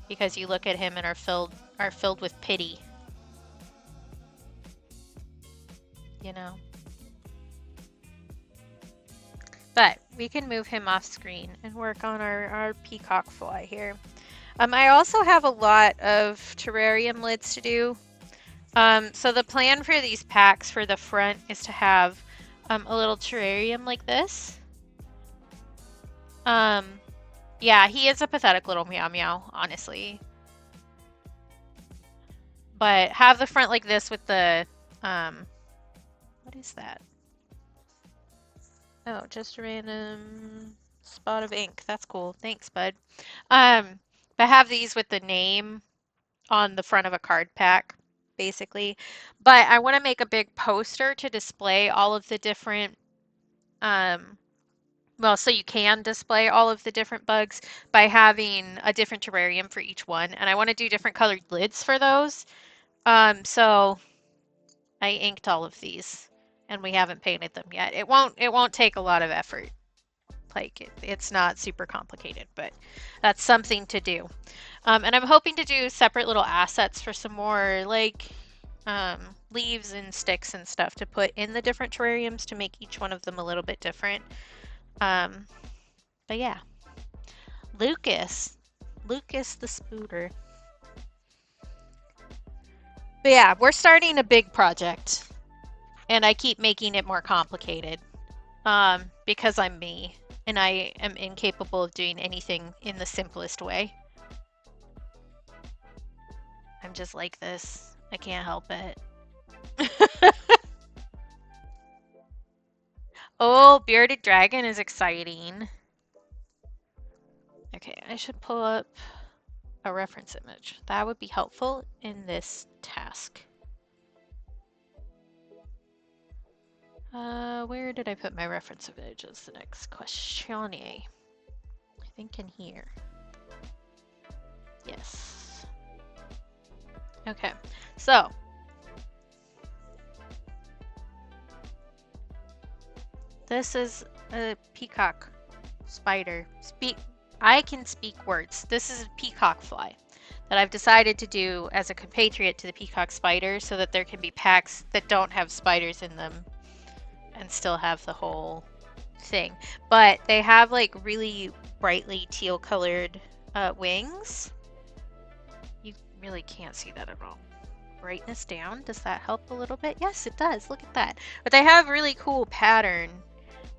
Because you look at him and are filled with pity. You know? But we can move him off screen and work on our peacock fly here. I also have a lot of terrarium lids to do. So the plan for these packs for the front is to have a little terrarium like this. Yeah, he is a pathetic little meow meow, honestly. But have the front like this with the, what is that? Oh, just a random spot of ink. That's cool. Thanks, bud. But have these with the name on the front of a card pack, basically. But I want to make a big poster to display all of the different, well, so you can display all of the different bugs by having a different terrarium for each one. And I want to do different colored lids for those. So I inked all of these and we haven't painted them yet. It won't take a lot of effort. Like it's not super complicated, but that's something to do. And I'm hoping to do separate little assets for some more like leaves and sticks and stuff to put in the different terrariums to make each one of them a little bit different. But yeah, Lucas the spooter. But yeah, we're starting a big project and I keep making it more complicated because I'm me and I am incapable of doing anything in the simplest way. I'm just like this. I can't help it. Oh, bearded dragon is exciting. Okay, I should pull up a reference image. That would be helpful in this task. Where did I put my reference image is the next question. I think in here. Yes. Okay, so this is a peacock spider. I can speak words. This is a peacock fly that I've decided to do as a compatriot to the peacock spider so that there can be packs that don't have spiders in them and still have the whole thing. But they have like really brightly teal colored wings. You really can't see that at all. Brightness down, does that help a little bit? Yes, it does. Look at that. But they have really cool pattern,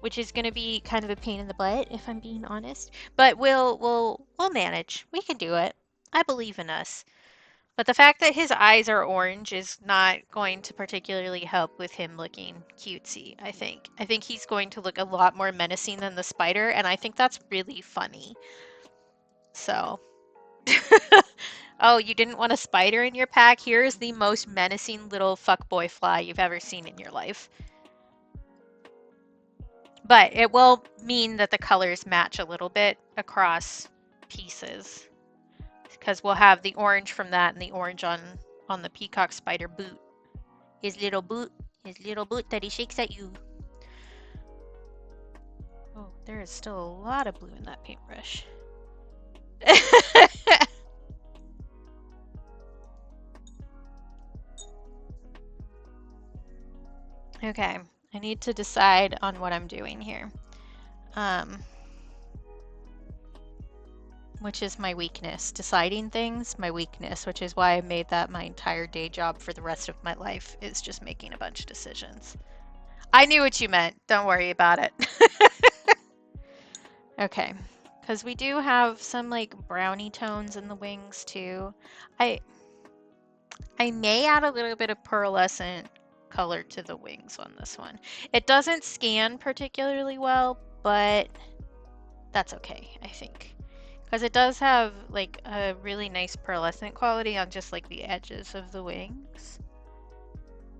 which is going to be kind of a pain in the butt if I'm being honest. But we'll manage. We can do it. I believe in us. But the fact that his eyes are orange is not going to particularly help with him looking cutesy, I think. I think he's going to look a lot more menacing than the spider, and I think that's really funny. So. Oh, you didn't want a spider in your pack? Here's the most menacing little fuckboy fly you've ever seen in your life. But it will mean that the colors match a little bit across pieces. Because we'll have the orange from that and the orange on the peacock spider boot. His little boot that he shakes at you. Oh, there is still a lot of blue in that paintbrush. Okay, I need to decide on what I'm doing here. Which is my weakness. Deciding things, my weakness, which is why I made that my entire day job for the rest of my life, is just making a bunch of decisions. I knew what you meant. Don't worry about it. Okay, because we do have some like brownie tones in the wings too. I may add a little bit of pearlescent color to the wings on this one. It doesn't scan particularly well, but that's okay, I think. Because it does have like a really nice pearlescent quality on just like the edges of the wings.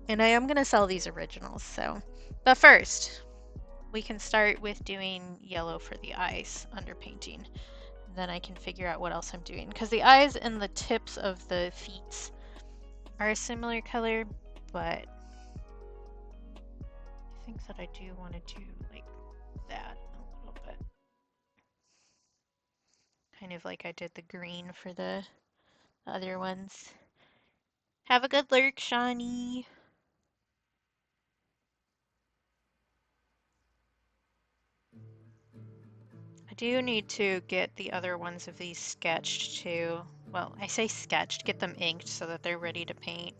And I am going to sell these originals, so. But first, we can start with doing yellow for the eyes underpainting. Then I can figure out what else I'm doing. Because the eyes and the tips of the feet are a similar color, but I think that I do want to do like that a little bit. Kind of like I did the green for the other ones. Have a good lurk, Shawnee. I do need to get the other ones of these sketched too. Well, I say sketched, get them inked so that they're ready to paint.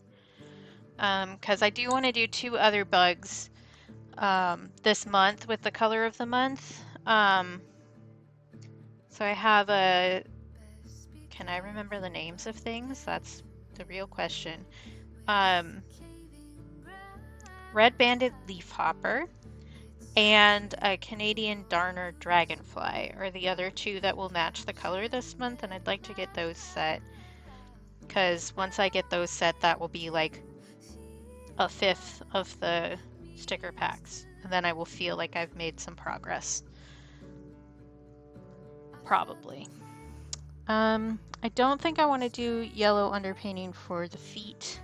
Because I do want to do 2 other bugs this month with the color of the month. So I have a... Can I remember the names of things? That's the real question. Red-banded leafhopper and a Canadian Darner dragonfly are the other 2 that will match the color this month, and I'd like to get those set. Because once I get those set, that will be like a 5th of the sticker packs. And then I will feel like I've made some progress. Probably. I don't think I want to do yellow underpainting for the feet.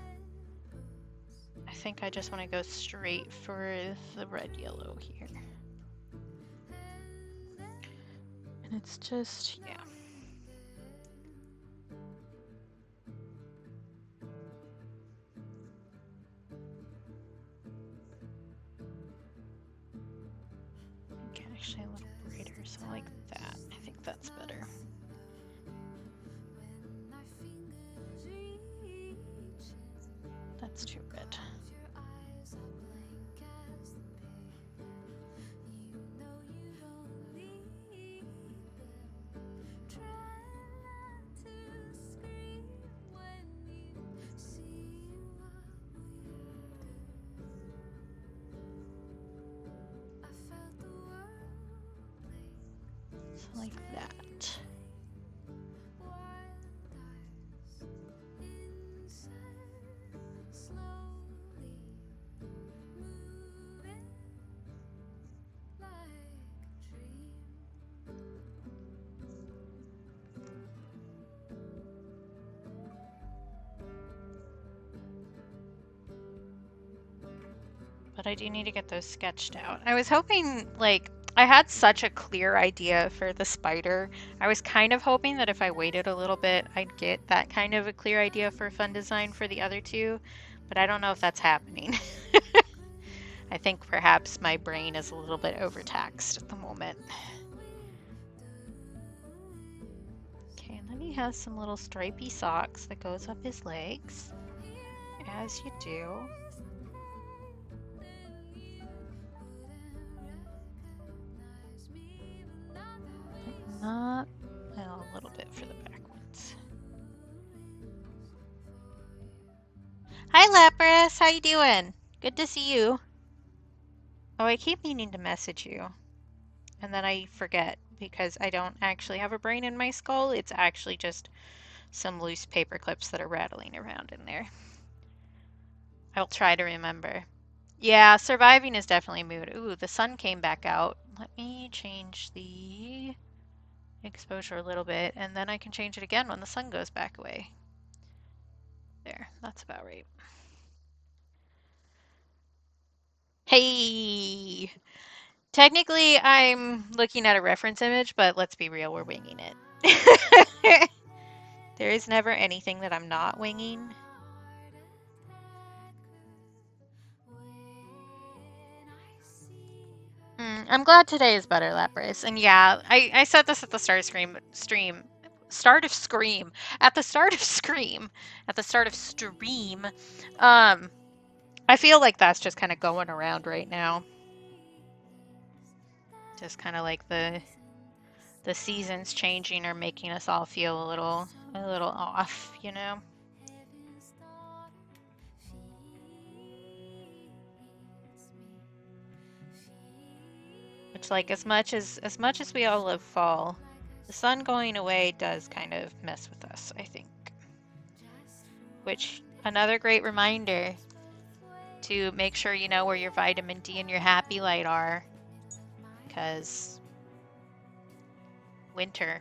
I think I just want to go straight for the red-yellow here. And it's just, yeah. Okay, actually a little brighter, so like that. I think that's better. That's too red. So like that. But I do need to get those sketched out. I was hoping, like, I had such a clear idea for the spider. I was kind of hoping that if I waited a little bit, I'd get that kind of a clear idea for fun design for the other two, but I don't know if that's happening. I think perhaps my brain is a little bit overtaxed at the moment. Okay, and then he has some little stripy socks that goes up his legs, as you do. Not well, a little bit for the back ones. Hi Lapras, how you doing? Good to see you. Oh, I keep meaning to message you. And then I forget because I don't actually have a brain in my skull. It's actually just some loose paper clips that are rattling around in there. I'll try to remember. Yeah, surviving is definitely mood. Ooh, the sun came back out. Let me change the exposure a little bit, and then I can change it again when the sun goes back away. There, that's about right. Hey! Technically, I'm looking at a reference image, but let's be real, we're winging it. There is never anything that I'm not winging. I'm glad today is better, Lapras. And yeah, I said this at the start of Scream. At the start of Scream. I feel like that's just kind of going around right now. Just kind of like the seasons changing are making us all feel a little off, you know? Which, like, as much as we all love fall, the sun going away does kind of mess with us, I think. Which, another great reminder to make sure you know where your vitamin D and your happy light are, because winter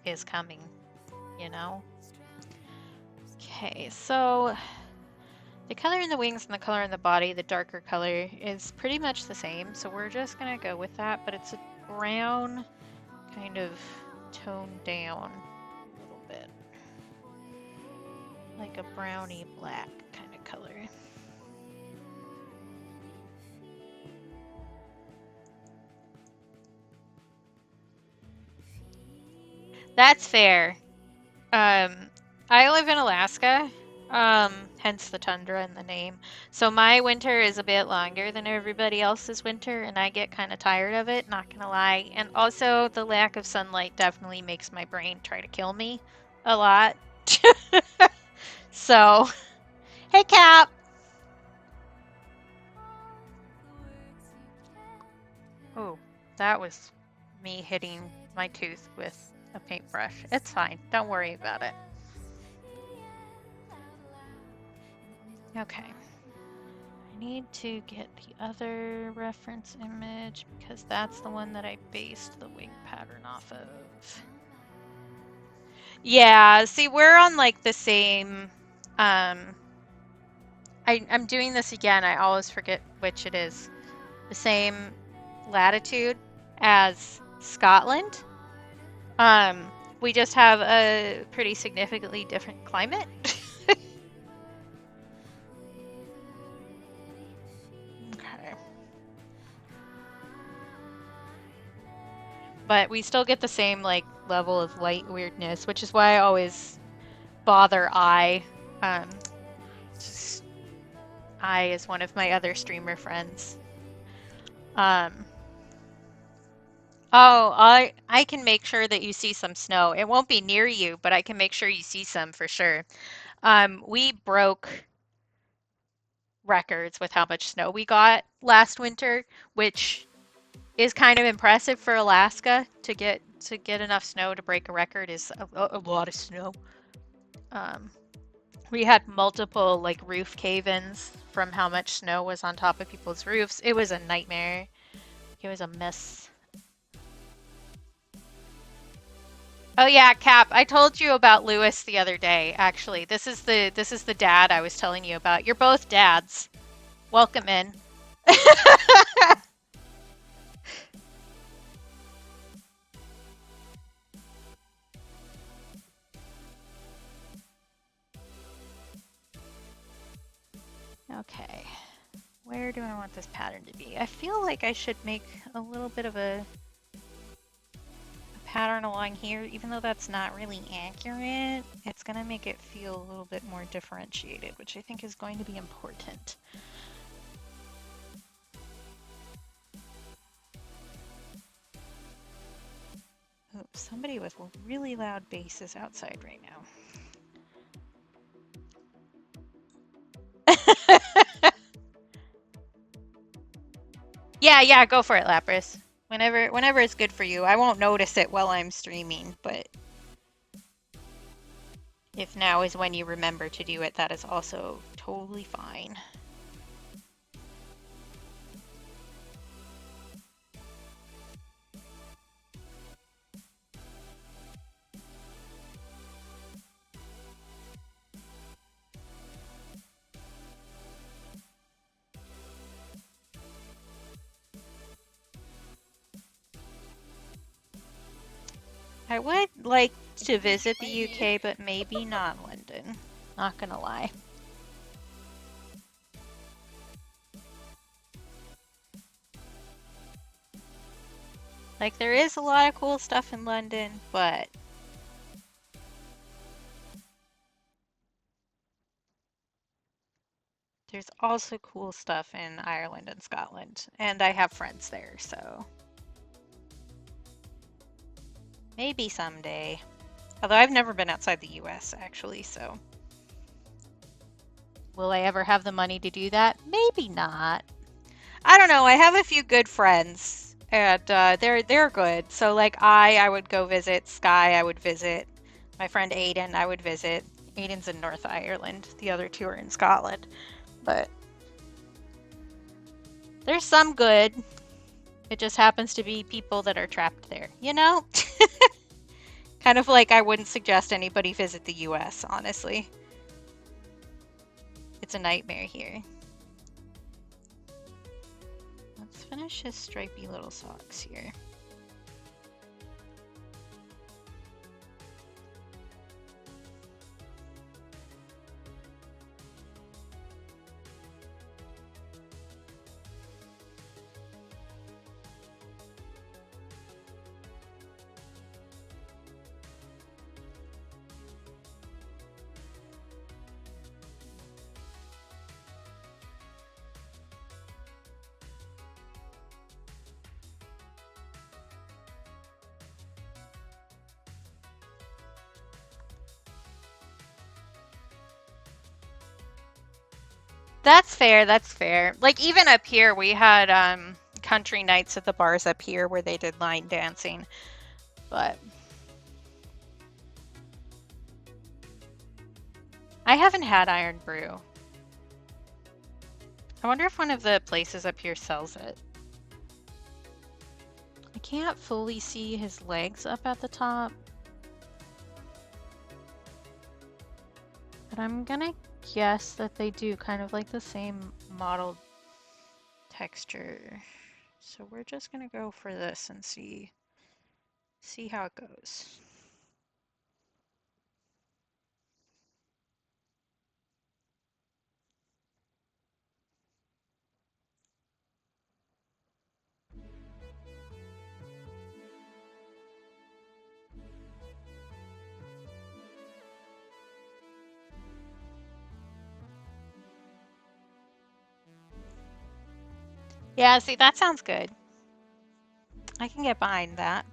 is coming, you know? Okay, so the color in the wings and the color in the body, the darker color, is pretty much the same, so we're just gonna go with that, but it's a brown, kind of toned down a little bit. Like a browny black kind of color. That's fair. I live in Alaska, hence the tundra and the name. So my winter is a bit longer than everybody else's winter, and I get kind of tired of it, not gonna lie. And also, the lack of sunlight definitely makes my brain try to kill me a lot. So, hey Cap! Oh, that was me hitting my tooth with a paintbrush. It's fine, don't worry about it. Okay. I need to get the other reference image because that's the one that I based the wing pattern off of. Yeah, see, we're on like the same, I'm doing this again, I always forget which it is. The same latitude as Scotland. We just have a pretty significantly different climate. Okay. But we still get the same like level of light weirdness, which is why I always bother I. I is one of my other streamer friends. Oh, I can make sure that you see some snow. It won't be near you, but I can make sure you see some for sure. We broke records with how much snow we got last winter, which is kind of impressive for Alaska to get to get enough snow to break a record is a lot of snow. We had multiple like roof cave-ins from how much snow was on top of people's roofs. It was a nightmare. It was a mess. Oh yeah, Cap, I told you about Lewis the other day, actually. This is the dad I was telling you about. You're both dads. Welcome in. Okay. Where do I want this pattern to be? I feel like I should make a little bit of a pattern along here, even though that's not really accurate. It's going to make it feel a little bit more differentiated, which I think is going to be important. Oh, somebody with really loud bass is outside right now. Yeah, go for it, Lapras. Whenever it's good for you. I won't notice it while I'm streaming, but if now is when you remember to do it, that is also totally fine. I would like to visit the UK, but maybe not London. Not gonna lie. Like, there is a lot of cool stuff in London, but there's also cool stuff in Ireland and Scotland, and I have friends there, so maybe someday. Although I've never been outside the US, actually, so will I ever have the money to do that? Maybe not. I don't know. I have a few good friends, and they're good. So like I would go visit. Sky, I would visit. My friend Aiden, I would visit. Aiden's in North Ireland. The other two are in Scotland. But there's some good. It just happens to be people that are trapped there, you know? Kind of like I wouldn't suggest anybody visit the US, honestly. It's a nightmare here. Let's finish his stripy little socks here. That's fair, that's fair. Like, even up here, we had country nights at the bars up here where they did line dancing. But I haven't had Iron Brew. I wonder if one of the places up here sells it. I can't fully see his legs up at the top. But I'm gonna guess that they do kind of like the same mottled texture. So we're just gonna go for this and see how it goes. Yeah, see, that sounds good. I can get behind that.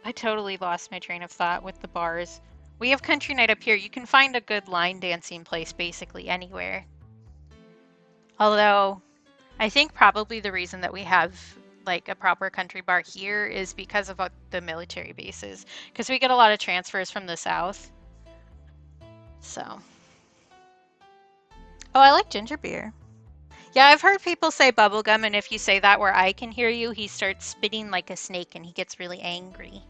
I totally lost my train of thought with the bars. We have country night up here. You can find a good line dancing place basically anywhere. Although, I think probably the reason that we have like a proper country bar here is because of the military bases. Because we get a lot of transfers from the south. So. Oh, I like ginger beer. Yeah, I've heard people say bubblegum, and if you say that where I can hear you, he starts spitting like a snake and he gets really angry.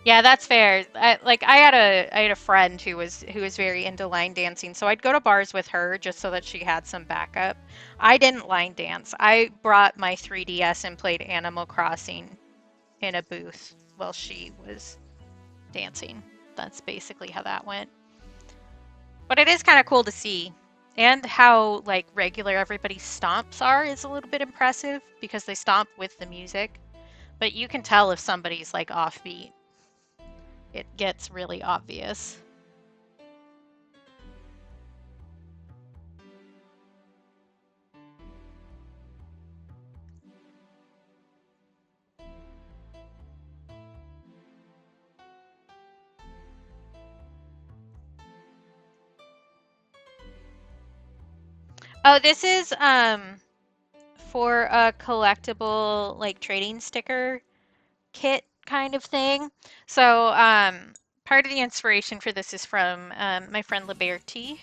Yeah, that's fair. I had a friend who was very into line dancing, so I'd go to bars with her just so that she had some backup. I didn't line dance. I brought my 3DS and played Animal Crossing in a booth while she was dancing. That's basically how that went. But it is kind of cool to see. And how like regular everybody's stomps are is a little bit impressive because they stomp with the music. But you can tell if somebody's like offbeat. It gets really obvious. Oh, this is for a collectible like trading sticker kit kind of thing. So part of the inspiration for this is from my friend Liberty,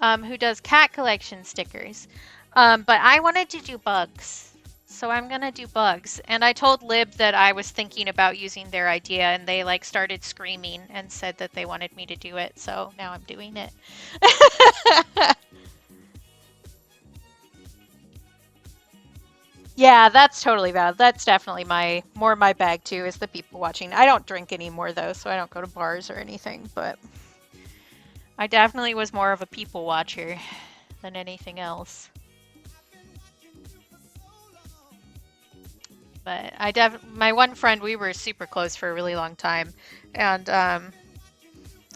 who does cat collection stickers. But I wanted to do bugs. So I'm gonna do bugs. And I told Lib that I was thinking about using their idea, and they like started screaming and said that they wanted me to do it. So now I'm doing it. Yeah, that's totally valid. That's definitely more my bag too, is the people watching. I don't drink anymore though, so I don't go to bars or anything, but I definitely was more of a people watcher than anything else. But my one friend, we were super close for a really long time, and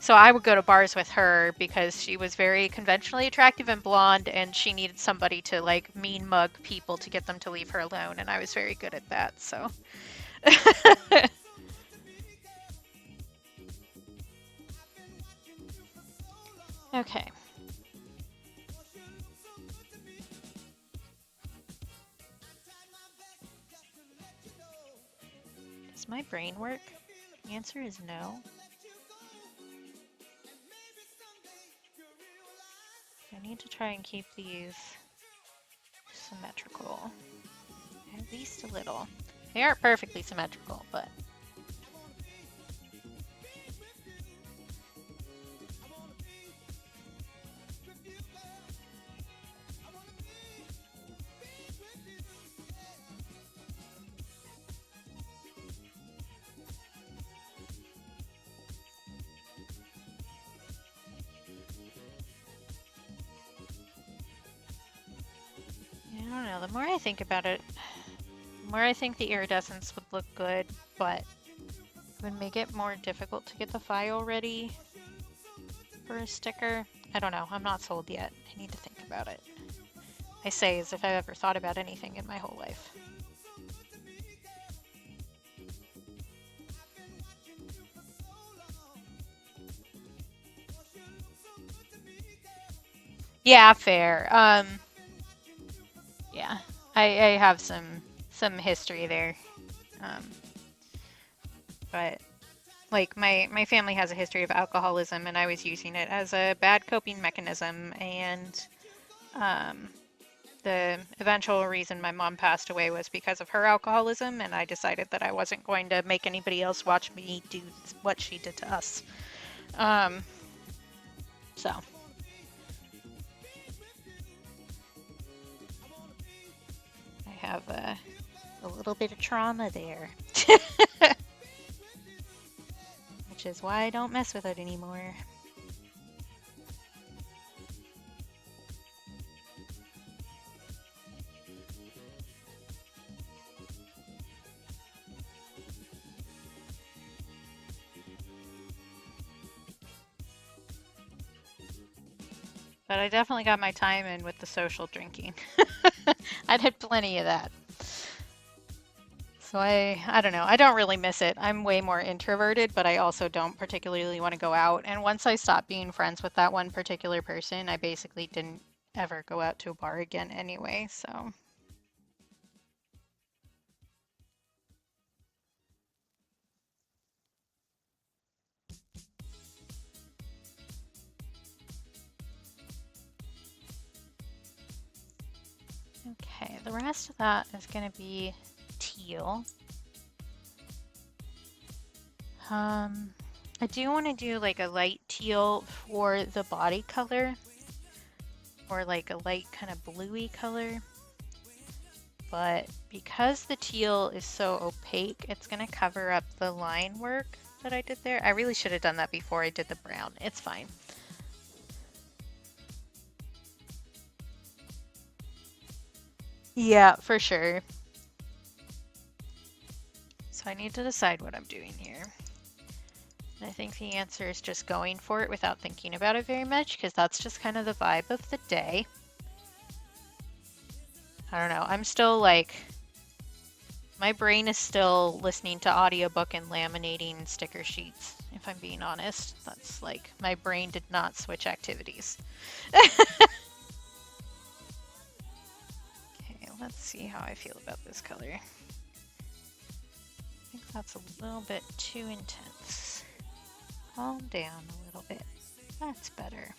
so I would go to bars with her because she was very conventionally attractive and blonde, and she needed somebody to like mean mug people to get them to leave her alone, and I was very good at that, so. Okay. Does my brain work? The answer is no. I need to try and keep these symmetrical. At least a little. They aren't perfectly symmetrical, but... I don't know, the more I think about it, the more I think the iridescence would look good, but it would make it more difficult to get the file ready for a sticker. I don't know, I'm not sold yet. I need to think about it. I say as if I've ever thought about anything in my whole life. Yeah, fair. Yeah, I have some history there. But like my family has a history of alcoholism, and I was using it as a bad coping mechanism, and the eventual reason my mom passed away was because of her alcoholism, and I decided that I wasn't going to make anybody else watch me do what she did to us. So. I have a little bit of trauma there. Which is why I don't mess with it anymore. But I definitely got my time in with the social drinking. I did plenty of that. So I don't know. I don't really miss it. I'm way more introverted, but I also don't particularly want to go out. And once I stopped being friends with that one particular person, I basically didn't ever go out to a bar again anyway, so. Okay, the rest of that is going to be teal. I do want to do like a light teal for the body color, or like a light kind of bluey color. But because the teal is so opaque, it's going to cover up the line work that I did there. I really should have done that before I did the brown. It's fine. Yeah, for sure. So I need to decide what I'm doing here. And I think the answer is just going for it without thinking about it very much, because that's just kind of the vibe of the day. I don't know. I'm still like, my brain is still listening to audiobook and laminating sticker sheets, if I'm being honest. That's like, my brain did not switch activities. Okay, let's see how I feel about this color. I think that's a little bit too intense. Calm down a little bit. That's better.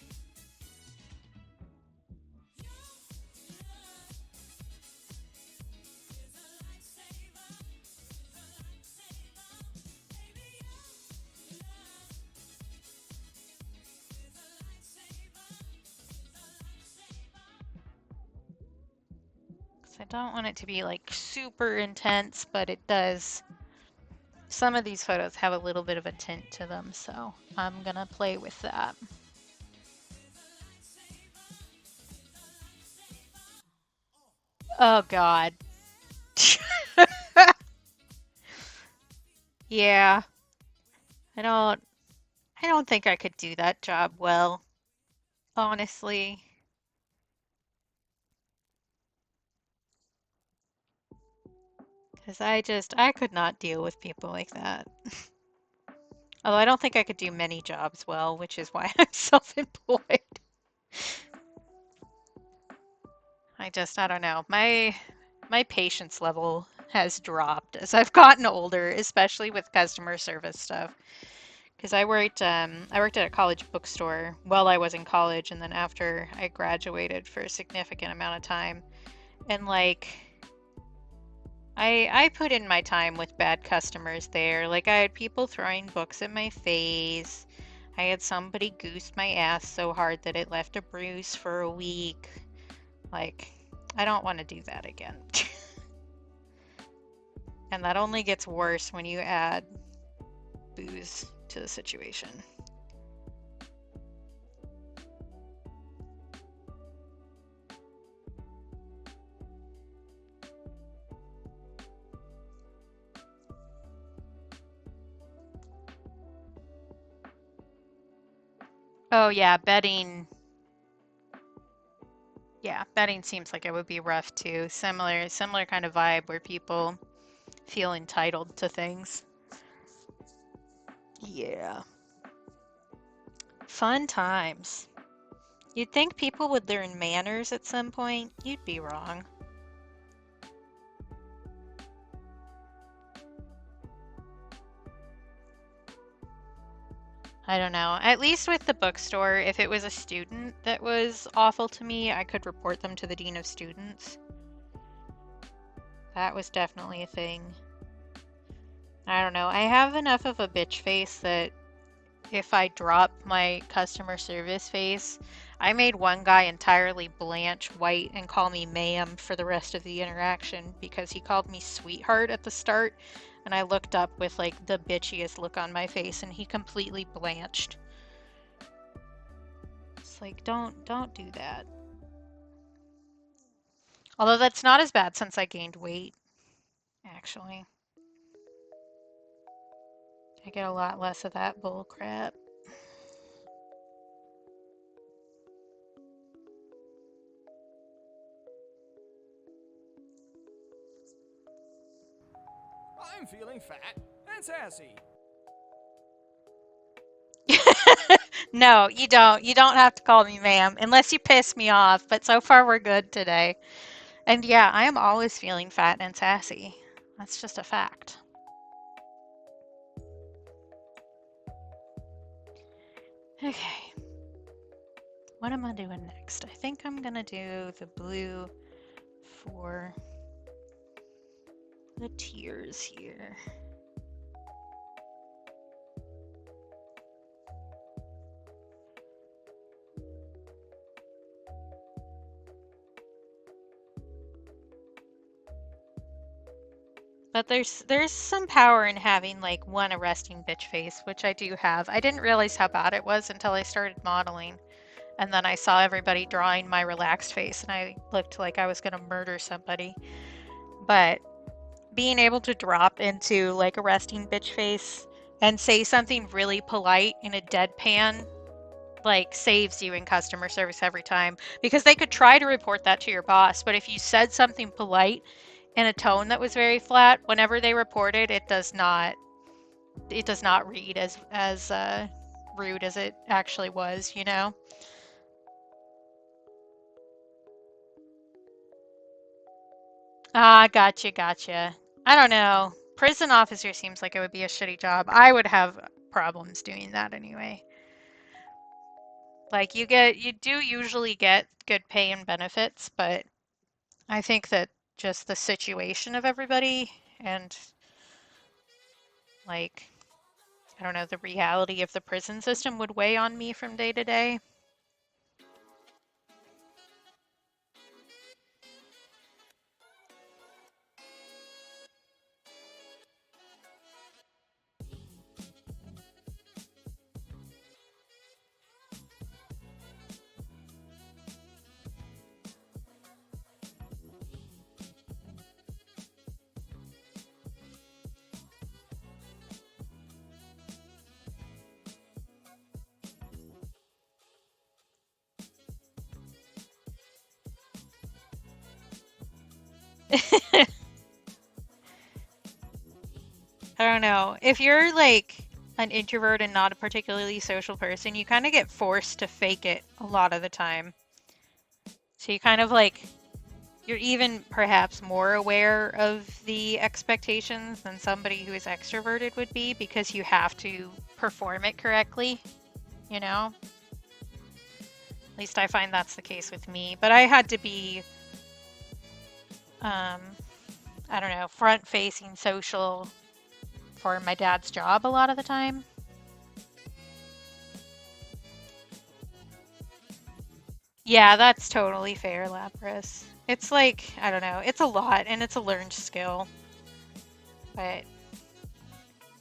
I don't want it to be like super intense, but it does. Some of these photos have a little bit of a tint to them, so I'm gonna play with that. Oh God. Yeah. I don't think I could do that job well, honestly. Because I could not deal with people like that. Although I don't think I could do many jobs well, which is why I'm self-employed. I don't know. My patience level has dropped as I've gotten older, especially with customer service stuff. Because I worked at a college bookstore while I was in college, and then after I graduated for a significant amount of time. And like, I put in my time with bad customers there. Like, I had people throwing books at my face. I had somebody goose my ass so hard that it left a bruise for a week. Like, I don't want to do that again. And that only gets worse when you add booze to the situation. Oh yeah, betting. Yeah, betting seems like it would be rough too. Similar kind of vibe where people feel entitled to things. Yeah. Fun times. You'd think people would learn manners at some point. You'd be wrong. I don't know. At least with the bookstore, if it was a student that was awful to me, I could report them to the dean of students. That was definitely a thing. I don't know. I have enough of a bitch face that if I drop my customer service face, I made one guy entirely blanch white and call me ma'am for the rest of the interaction because he called me sweetheart at the start, and I looked up with like the bitchiest look on my face and he completely blanched. It's like, don't do that. Although that's not as bad since I gained weight, actually. I get a lot less of that bull crap. I'm feeling fat and sassy. No, you don't. You don't have to call me ma'am unless you piss me off, but so far we're good today. And yeah, I am always feeling fat and sassy. That's just a fact. Okay. What am I doing next? I think I'm gonna do the blue for the tears here. But there's some power in having like one arresting bitch face, which I do have. I didn't realize how bad it was until I started modeling. And then I saw everybody drawing my relaxed face and I looked like I was gonna murder somebody. But being able to drop into like a resting bitch face and say something really polite in a deadpan like saves you in customer service every time, because they could try to report that to your boss, but if you said something polite in a tone that was very flat, whenever they report it, it does not read as rude as it actually was, you know? Ah, gotcha. I don't know. Prison officer seems like it would be a shitty job. I would have problems doing that anyway. Like you do usually get good pay and benefits, but I think that just the situation of everybody and like I don't know, the reality of the prison system would weigh on me from day to day. I don't know. If you're like an introvert and not a particularly social person, you kind of get forced to fake it a lot of the time. So you kind of like, you're even perhaps more aware of the expectations than somebody who is extroverted would be because you have to perform it correctly, you know? At least I find that's the case with me. But I had to be, I don't know, front-facing social for my dad's job a lot of the time. Yeah, that's totally fair, Lapras. It's like, I don't know, it's a lot and it's a learned skill. But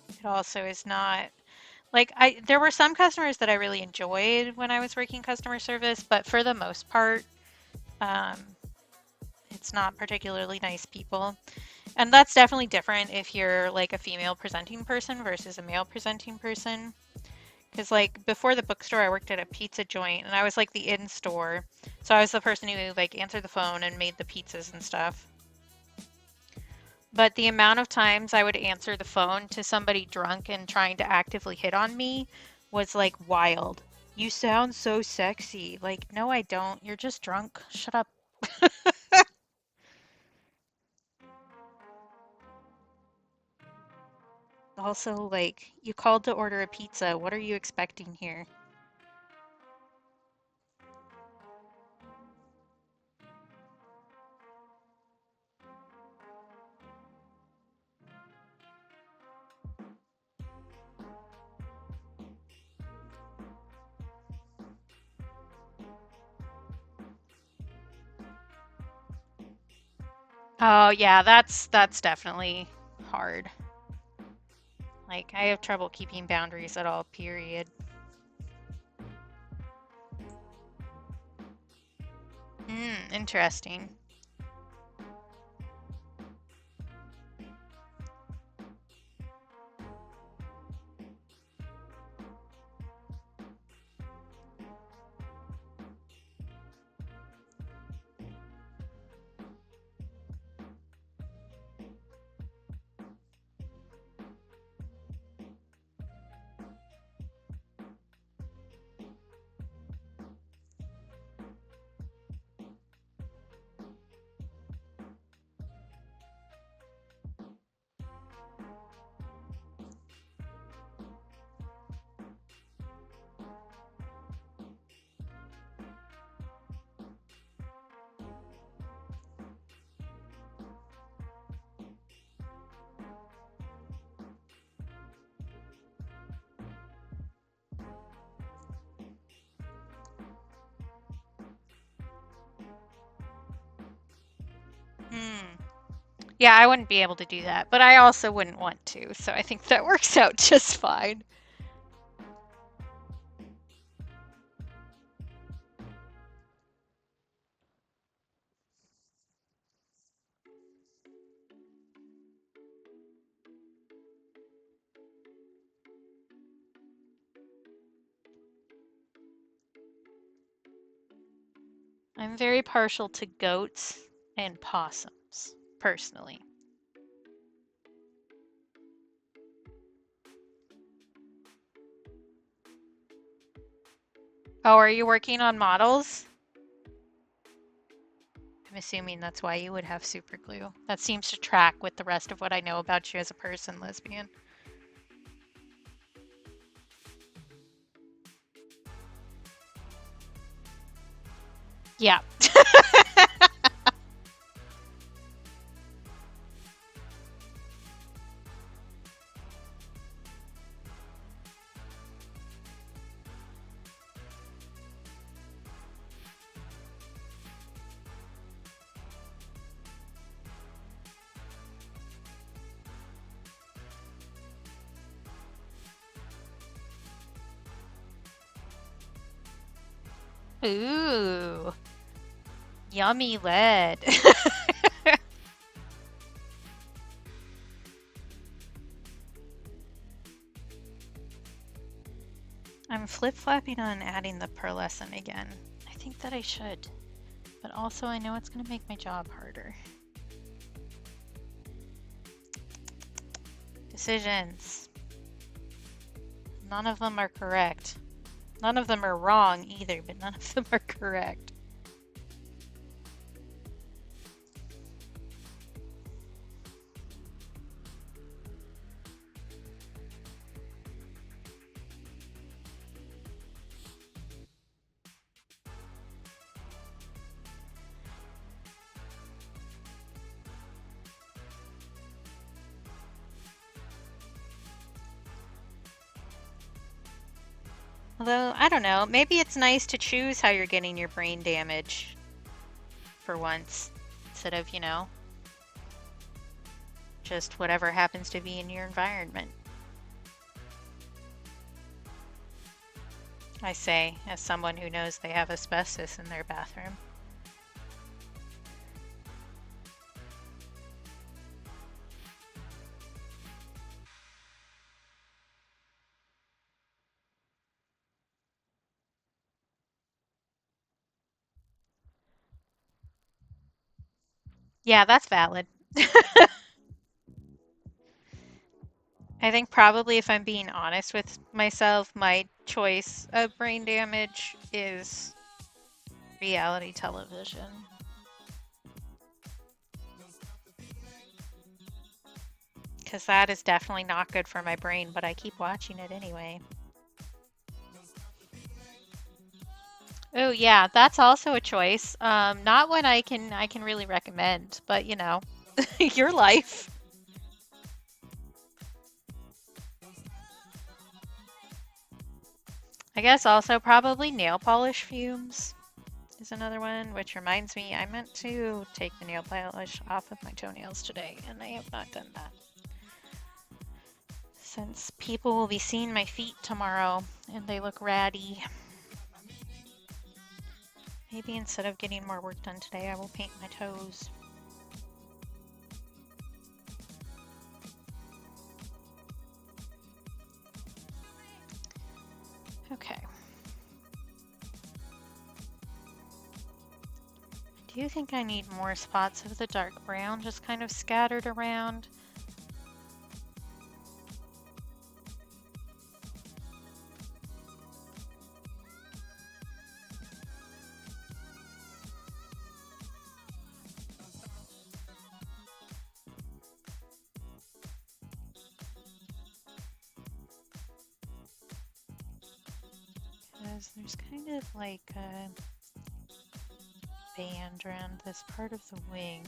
it also is not like there were some customers that I really enjoyed when I was working customer service, but for the most part, it's not particularly nice people. And that's definitely different if you're like a female presenting person versus a male presenting person. Because like before the bookstore, I worked at a pizza joint and I was like the in-store. So I was the person who like answered the phone and made the pizzas and stuff. But the amount of times I would answer the phone to somebody drunk and trying to actively hit on me was like wild. You sound so sexy. Like, no, I don't. You're just drunk. Shut up. Also, like, you called to order a pizza. What are you expecting here? Oh, yeah, that's definitely hard. Like, I have trouble keeping boundaries at all, period. Interesting. Yeah, I wouldn't be able to do that, but I also wouldn't want to, so I think that works out just fine. I'm very partial to goats and possums, personally. Oh, are you working on models? I'm assuming that's why you would have super glue. That seems to track with the rest of what I know about you as a person, lesbian. Yeah. Ooh. Yummy lead. I'm flip-flopping on adding the pearlescent again. I think that I should. But also I know it's going to make my job harder. Decisions. None of them are correct. None of them are wrong either, but none of them are correct. Although, I don't know, maybe it's nice to choose how you're getting your brain damage for once, instead of, you know, just whatever happens to be in your environment. I say, as someone who knows they have asbestos in their bathroom. Yeah, that's valid. I think probably if I'm being honest with myself, my choice of brain damage is reality television. Because that is definitely not good for my brain, but I keep watching it anyway. Oh yeah, that's also a choice. Not one I can really recommend, but you know, your life. I guess also probably nail polish fumes is another one, which reminds me I meant to take the nail polish off of my toenails today, and I have not done that. Since people will be seeing my feet tomorrow, and they look ratty. Maybe instead of getting more work done today, I will paint my toes. Okay. Do you think I need more spots of the dark brown just kind of scattered around? Because there's kind of like a band around this part of the wing.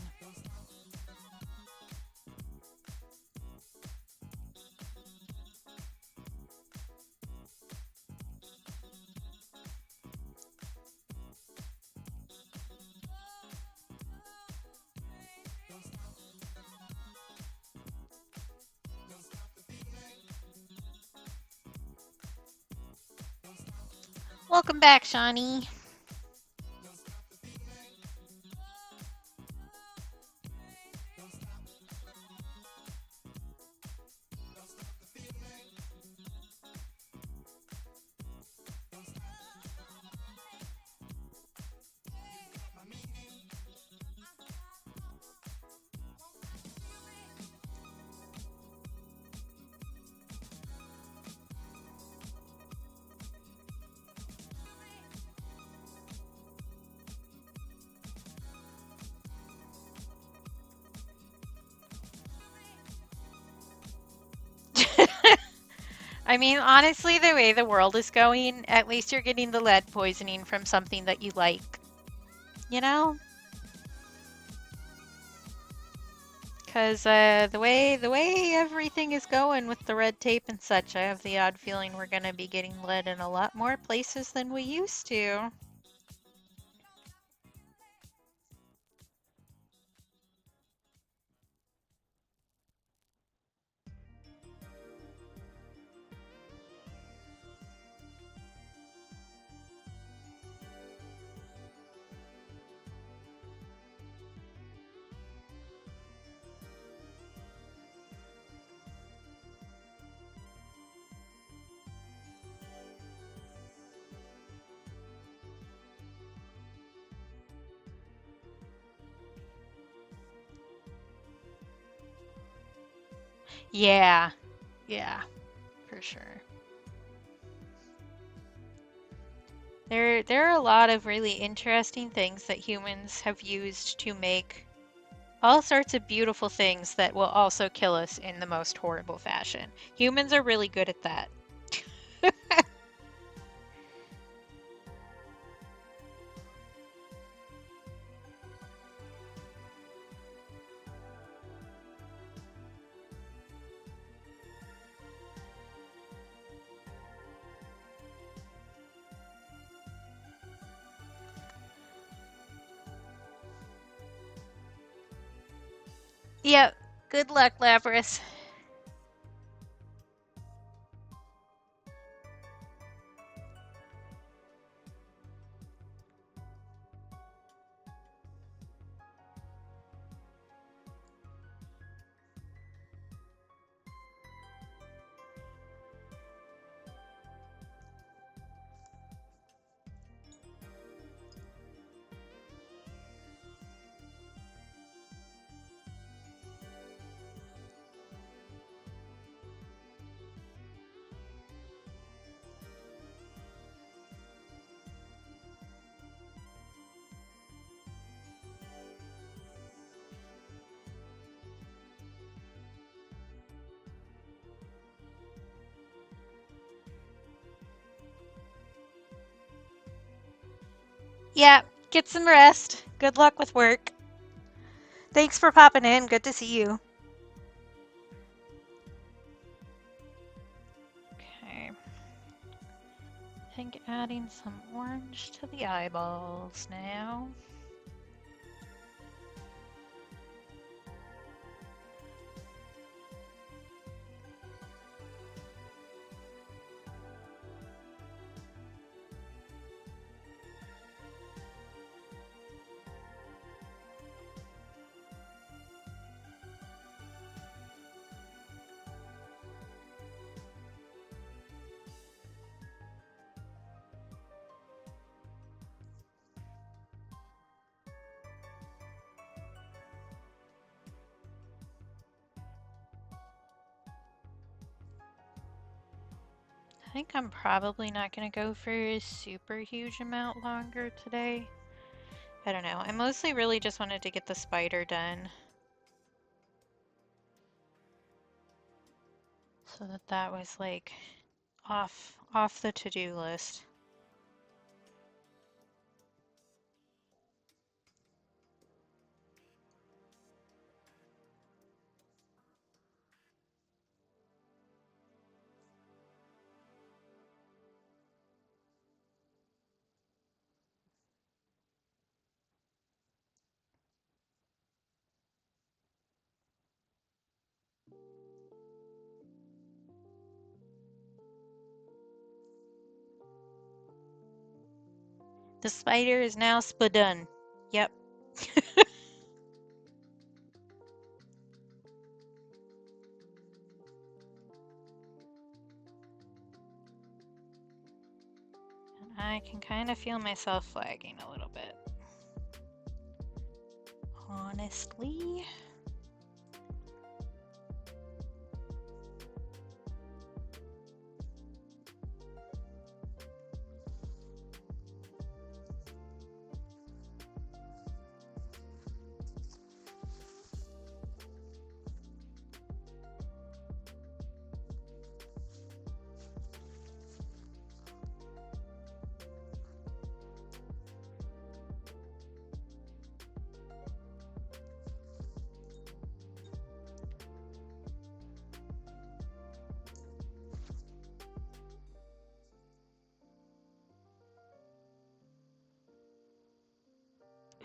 Welcome back, Shawnee. I mean, honestly, the way the world is going, at least you're getting the lead poisoning from something that you like. You know? Because the way everything is going with the red tape and such, I have the odd feeling we're going to be getting lead in a lot more places than we used to. Yeah, for sure. There are a lot of really interesting things that humans have used to make all sorts of beautiful things that will also kill us in the most horrible fashion. Humans are really good at that. Yep. Good luck, Lapras. Yeah, get some rest. Good luck with work. Thanks for popping in. Good to see you. Okay. I think adding some orange to the eyeballs now. I think I'm probably not going to go for a super huge amount longer today. I don't know. I mostly really just wanted to get the spider done. So that was like off the to-do list. The spider is now spudun. Yep. I can kind of feel myself flagging a little bit. Honestly.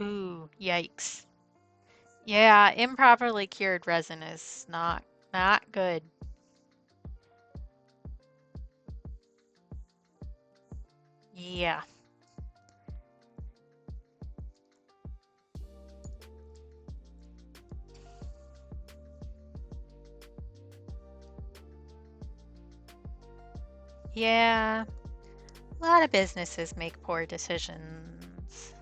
Ooh, yikes. Yeah, improperly cured resin is not good. Yeah. Yeah. A lot of businesses make poor decisions.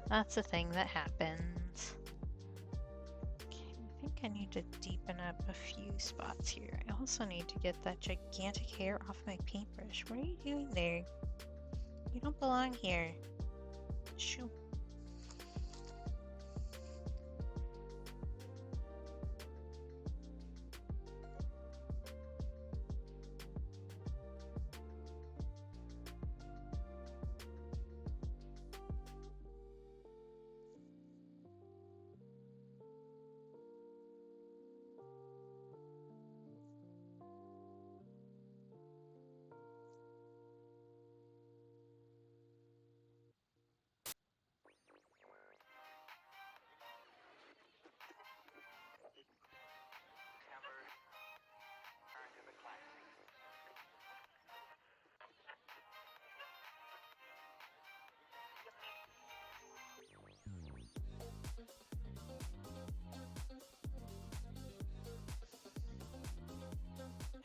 That's a thing that happens. Okay, I think I need to deepen up a few spots here. I also need to get that gigantic hair off my paintbrush. What are you doing there? You don't belong here. Shoo.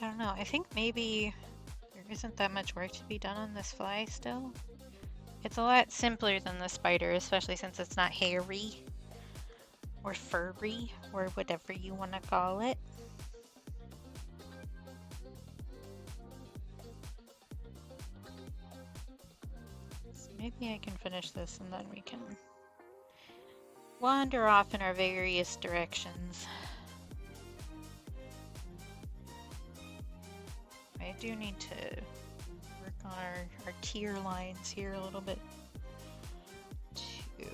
I don't know. I think maybe there isn't that much work to be done on this fly still. It's a lot simpler than the spider, especially since it's not hairy or furry or whatever you want to call it. So maybe I can finish this and then we can wander off in our various directions. I do need to work on our tier lines here a little bit too.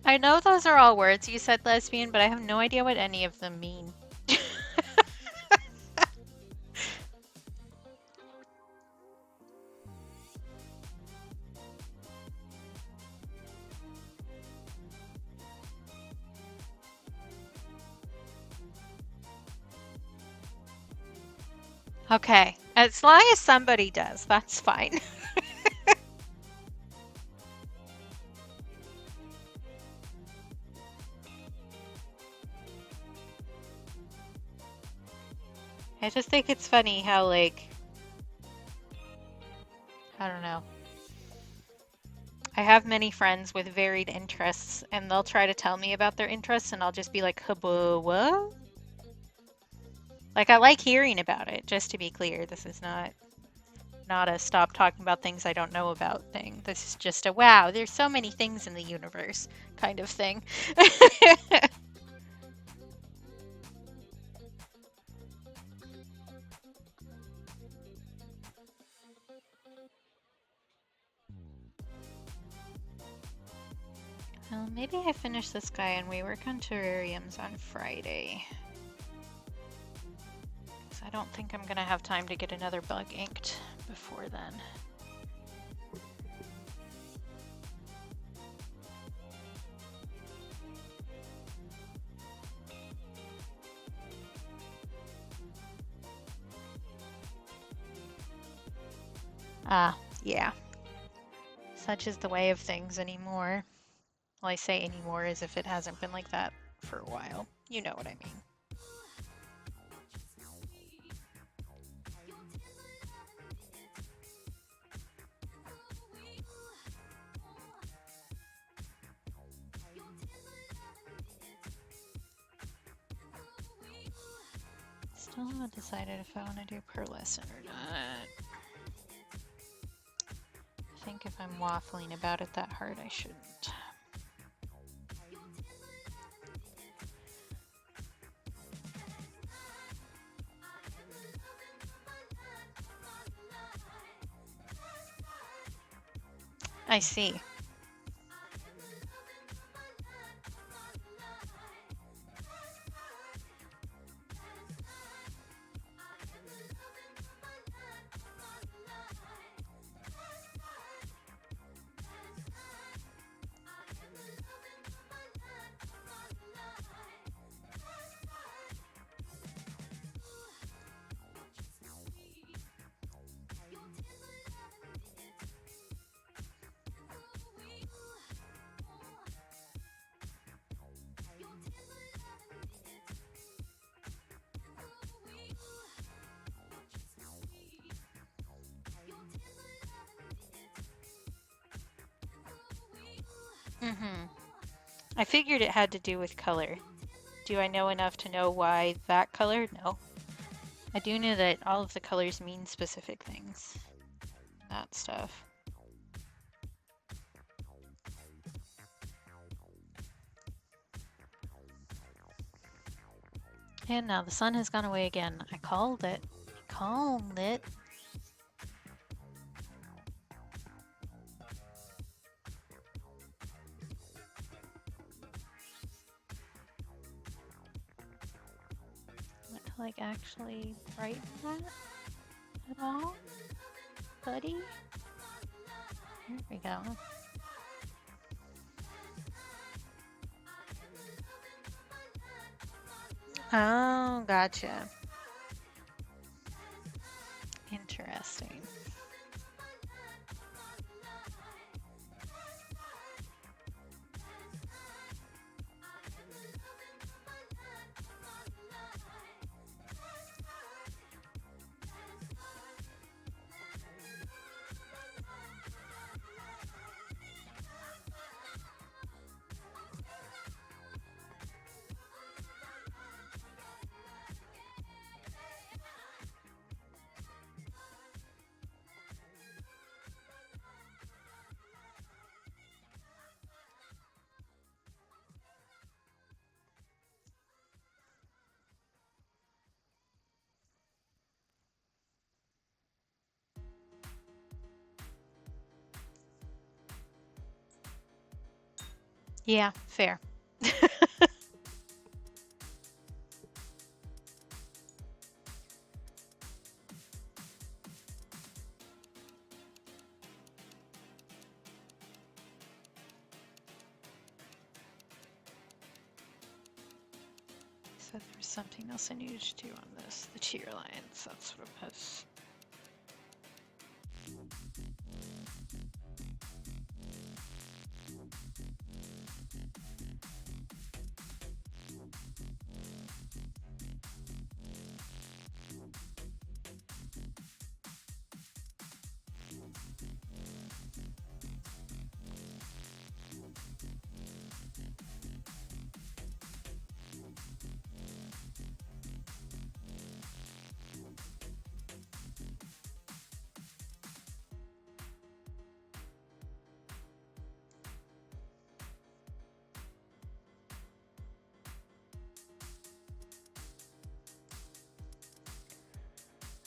I know those are all words you said, lesbian, but I have no idea what any of them mean. Okay, as long as somebody does, that's fine. I just think it's funny how, like, I don't know. I have many friends with varied interests, and they'll try to tell me about their interests, and I'll just be like, what? Like, I like hearing about it, just to be clear. This is not a stop talking about things I don't know about thing. This is just a, wow, there's so many things in the universe kind of thing. Well, maybe I finish this guy and we work on terrariums on Friday. Because I don't think I'm gonna have time to get another bug inked before then. Yeah. Such is the way of things anymore. Well, I say anymore as if it hasn't been like that for a while. You know what I mean. Still haven't decided if I want to do pearlescent or not. I think if I'm waffling about it that hard, I shouldn't. I see. I figured it had to do with color. Do I know enough to know why that color? No. I do know that all of the colors mean specific things. That stuff. And now the sun has gone away again. I called it. I called it. Like actually brighten that at all, buddy? There we go. Oh, gotcha. Interesting. Yeah, fair. So there's something else I needed to do on this. The cheer lines, that's what it was.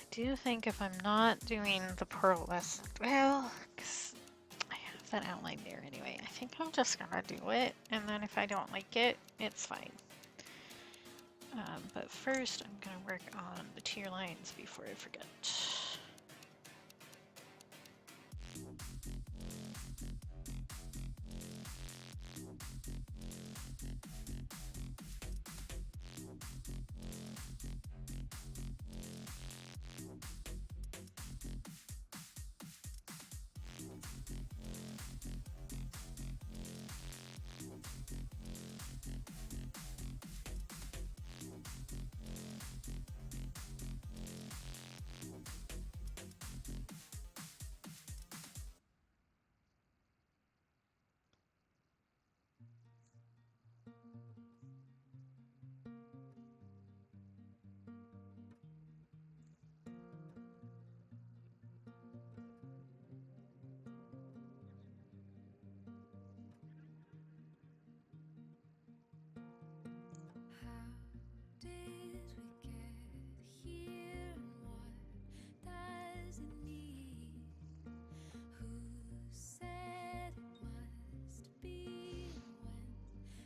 I do think if I'm not doing the pearlescent, well, 'cause I have have that outline there anyway. I think I'm just gonna do it, and then if I don't like it, it's fine. But first, I'm gonna work on the tier lines before I forget.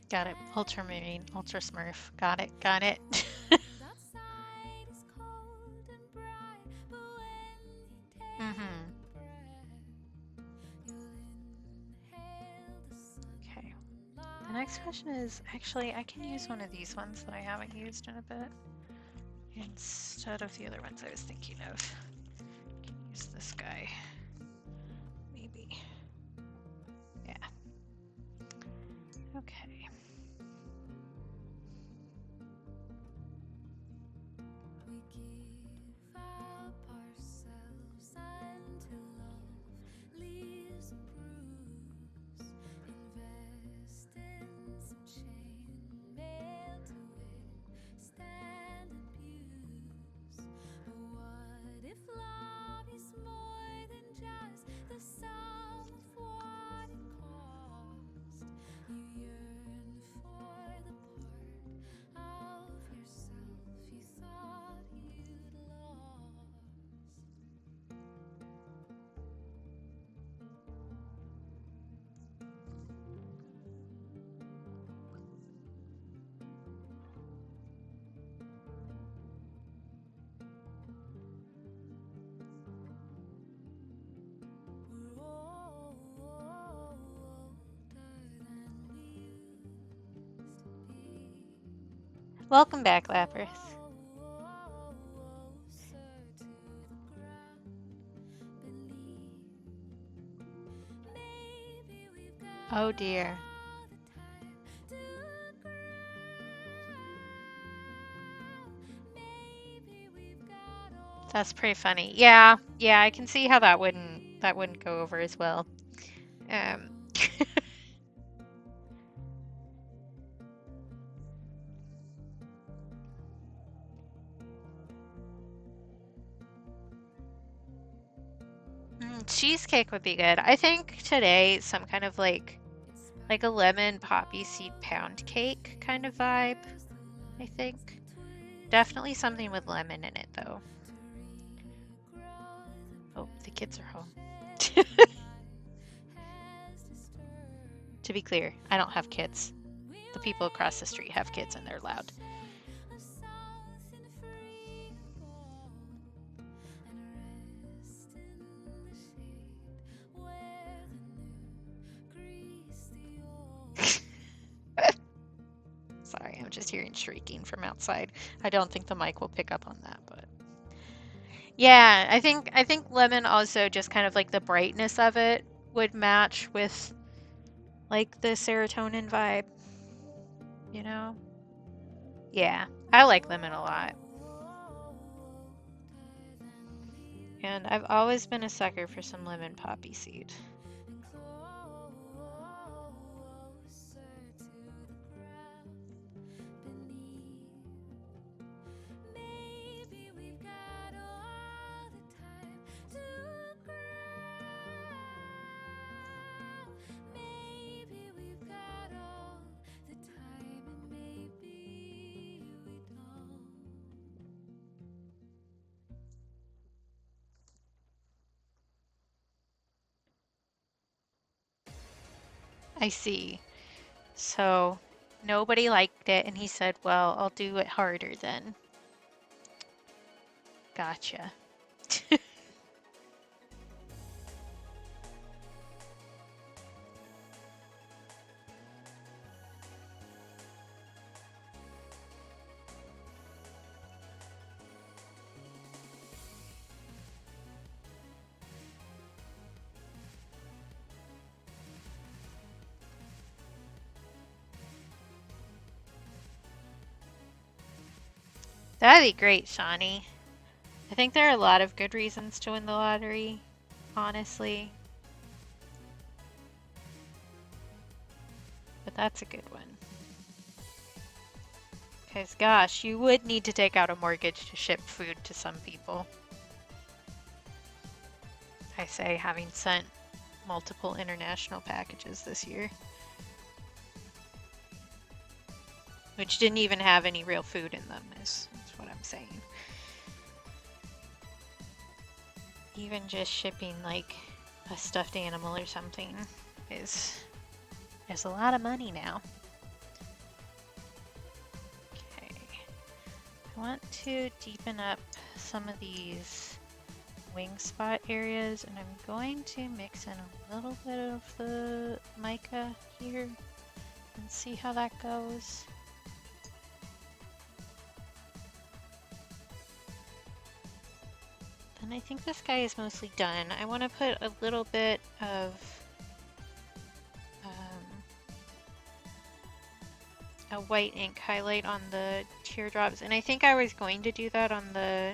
Got it. Ultramarine, Ultra Smurf. Got it. Got it. Okay. The next question is, actually, I can use one of these ones that I haven't used in a bit instead of the other ones I was thinking of. I can use this guy. Maybe. Yeah. Okay. Welcome back, Lapras. Oh dear. That's pretty funny. Yeah, I can see how that wouldn't go over as well. Cheesecake would be good. I think today some kind of like a lemon poppy seed pound cake kind of vibe. I think definitely something with lemon in it though. Oh, the kids are home. To be clear, I don't have kids. The people across the street have kids and they're loud. Sorry, I'm just hearing shrieking from outside. I don't think the mic will pick up on that, but yeah, I think lemon also just kind of like the brightness of it would match with like the serotonin vibe, you know? Yeah, I like lemon a lot. And I've always been a sucker for some lemon poppy seed. I see. So nobody liked it, and he said, well, I'll do it harder then. Gotcha. That'd be great, Shawnee. I think there are a lot of good reasons to win the lottery, honestly. But that's a good one. Because, gosh, you would need to take out a mortgage to ship food to some people. I say, having sent multiple international packages this year. Which didn't even have any real food in them, is what I'm saying. Even just shipping, like, a stuffed animal or something is a lot of money now. Okay. I want to deepen up some of these wing spot areas, and I'm going to mix in a little bit of the mica here and see how that goes. And I think this guy is mostly done. I want to put a little bit of a white ink highlight on the teardrops, and I think I was going to do that on the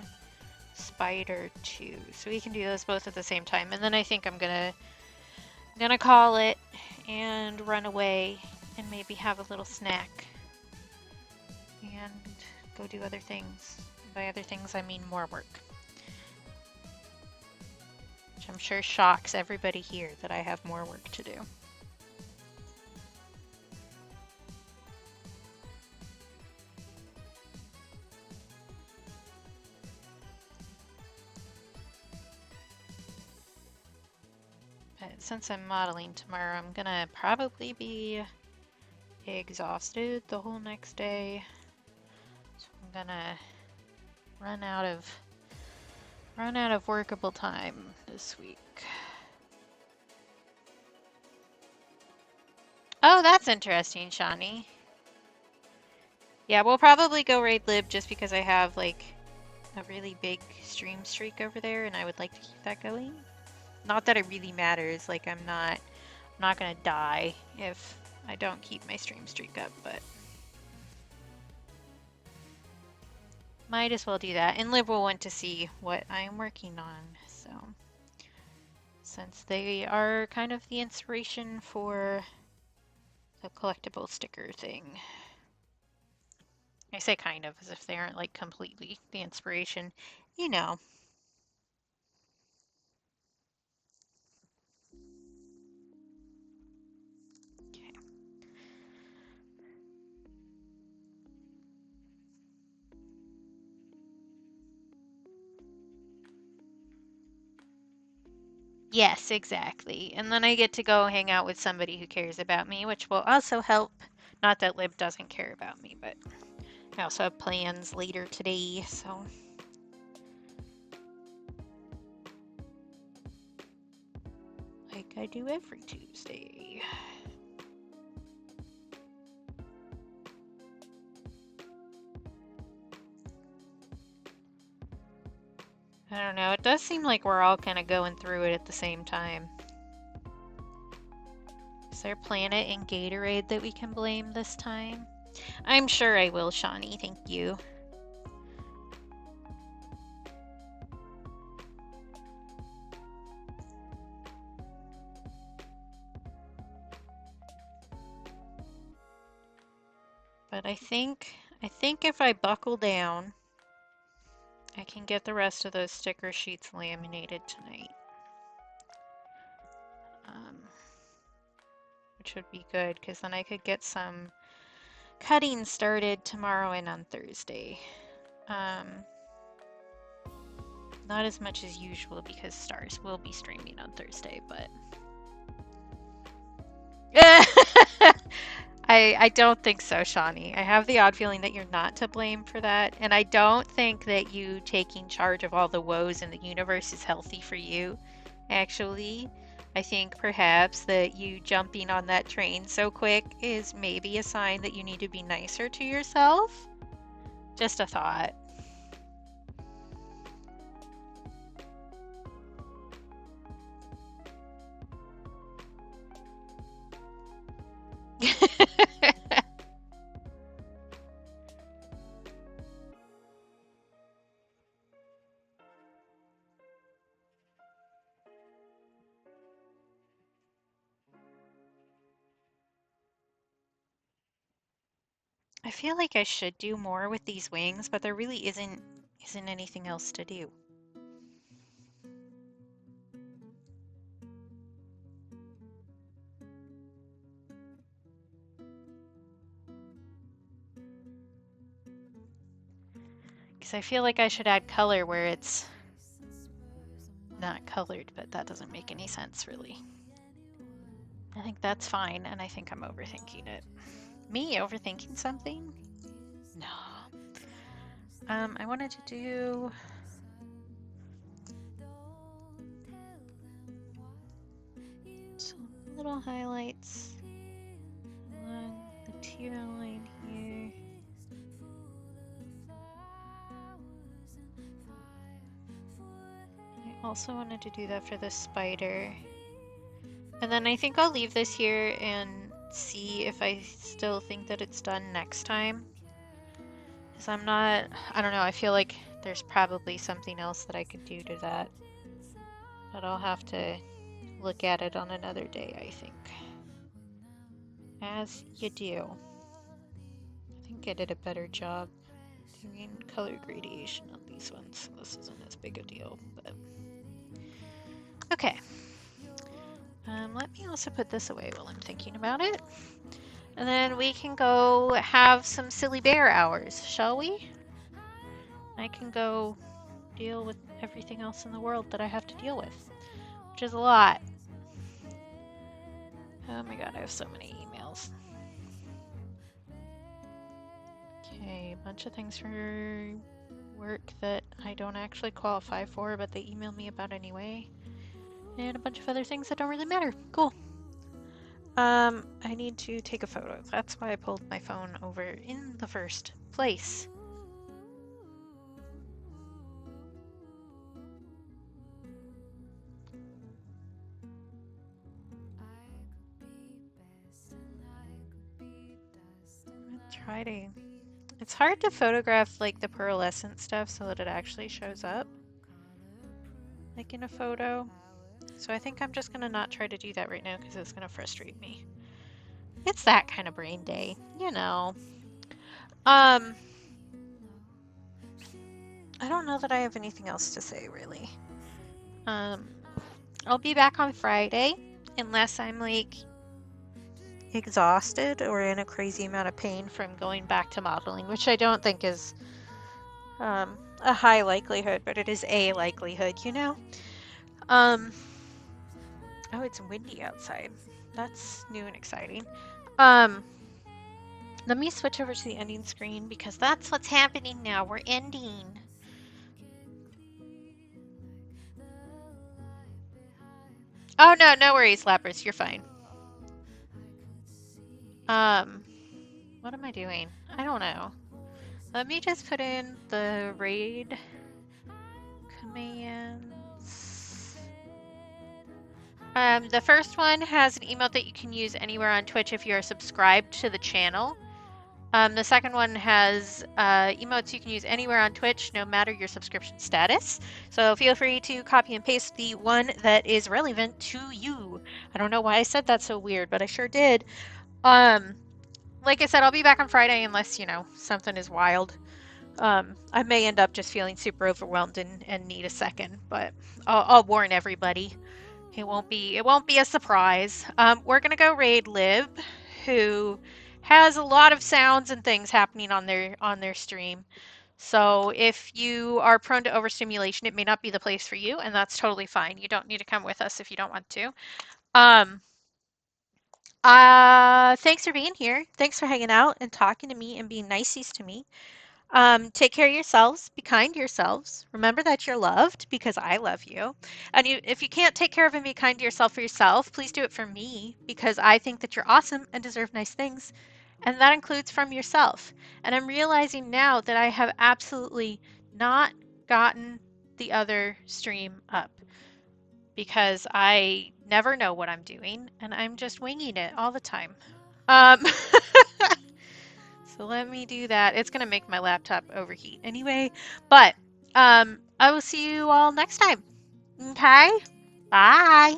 spider too, so we can do those both at the same time. And then I think I'm gonna call it and run away and maybe have a little snack and go do other things. By other things, I mean more work. Which I'm sure shocks everybody here that I have more work to do. But since I'm modeling tomorrow, I'm gonna probably be exhausted the whole next day. So I'm gonna run out of workable time this week. Oh, that's interesting, Shawnee. Yeah, we'll probably go raid lib just because I have like a really big stream streak over there and I would like to keep that going. Not that it really matters, like I'm not gonna die if I don't keep my stream streak up, but might as well do that. And Lib will want to see what I am working on, so since they are kind of the inspiration for the collectible sticker thing. I say kind of as if they aren't like completely the inspiration, you know. Okay. Yes, exactly. And then I get to go hang out with somebody who cares about me, which will also help. Not that Lib doesn't care about me, but I also have plans later today, so. Like I do every Tuesday. I don't know, it does seem like we're all kind of going through it at the same time. Is there Planet and Gatorade that we can blame this time? I'm sure I will, Shawnee, thank you. But I think if I buckle down, I can get the rest of those sticker sheets laminated tonight. Which would be good, because then I could get some cutting started tomorrow and on Thursday. Not as much as usual because Stars will be streaming on Thursday, but I don't think so, Shawnee. I have the odd feeling that you're not to blame for that, and I don't think that you taking charge of all the woes in the universe is healthy for you, actually. I think perhaps that you jumping on that train so quick is maybe a sign that you need to be nicer to yourself. Just a thought. I feel like I should do more with these wings, but there really isn't anything else to do. Because I feel like I should add color where it's not colored, but that doesn't make any sense really. I think that's fine, and I think I'm overthinking it. Me overthinking something? No. I wanted to do some little highlights along the teal line here. I also wanted to do that for the spider. And then I think I'll leave this here and see if I still think that it's done next time. Because I don't know, I feel like there's probably something else that I could do to that. But I'll have to look at it on another day, I think. As you do. I think I did a better job doing color gradation on these ones, so this isn't as big a deal, but... Okay. Let me also put this away while I'm thinking about it. And then we can go have some silly bear hours, shall we? I can go deal with everything else in the world that I have to deal with, which is a lot. Oh my god, I have so many emails. Okay, a bunch of things for work that I don't actually qualify for, but they email me about anyway. And a bunch of other things that don't really matter. Cool. I need to take a photo. That's why I pulled my phone over in the first place. Try to... It's hard to photograph like the pearlescent stuff so that it actually shows up like in a photo. So I think I'm just gonna not try to do that right now because it's gonna frustrate me. It's that kind of brain day, you know. I don't know that I have anything else to say really. I'll be back on Friday unless I'm like exhausted or in a crazy amount of pain from going back to modeling, which I don't think is a high likelihood, but it is a likelihood, you know. Oh, it's windy outside. That's new and exciting. Let me switch over to the ending screen because that's what's happening now. We're ending. Oh, no, no worries, Lapras. You're fine. What am I doing? I don't know. Let me just put in the raid commands. The first one has an emote that you can use anywhere on Twitch if you're subscribed to the channel. The second one has emotes you can use anywhere on Twitch, no matter your subscription status. So feel free to copy and paste the one that is relevant to you. I don't know why I said that so weird, but I sure did. Like I said, I'll be back on Friday unless, you know, something is wild. I may end up just feeling super overwhelmed and need a second, but I'll warn everybody. It won't be a surprise. We're gonna go raid Lib, who has a lot of sounds and things happening on their stream. So if you are prone to overstimulation, it may not be the place for you, and that's totally fine. You don't need to come with us if you don't want to. Thanks for being here. Thanks for hanging out and talking to me and being niceies to me. Take care of yourselves. Be kind to yourselves. Remember that you're loved because I love you. And if you can't take care of and be kind to yourself for yourself, please do it for me because I think that you're awesome and deserve nice things. And that includes from yourself. And I'm realizing now that I have absolutely not gotten the other stream up because I never know what I'm doing and I'm just winging it all the time. So let me do that. It's going to make my laptop overheat anyway, but I will see you all next time. Okay? Bye.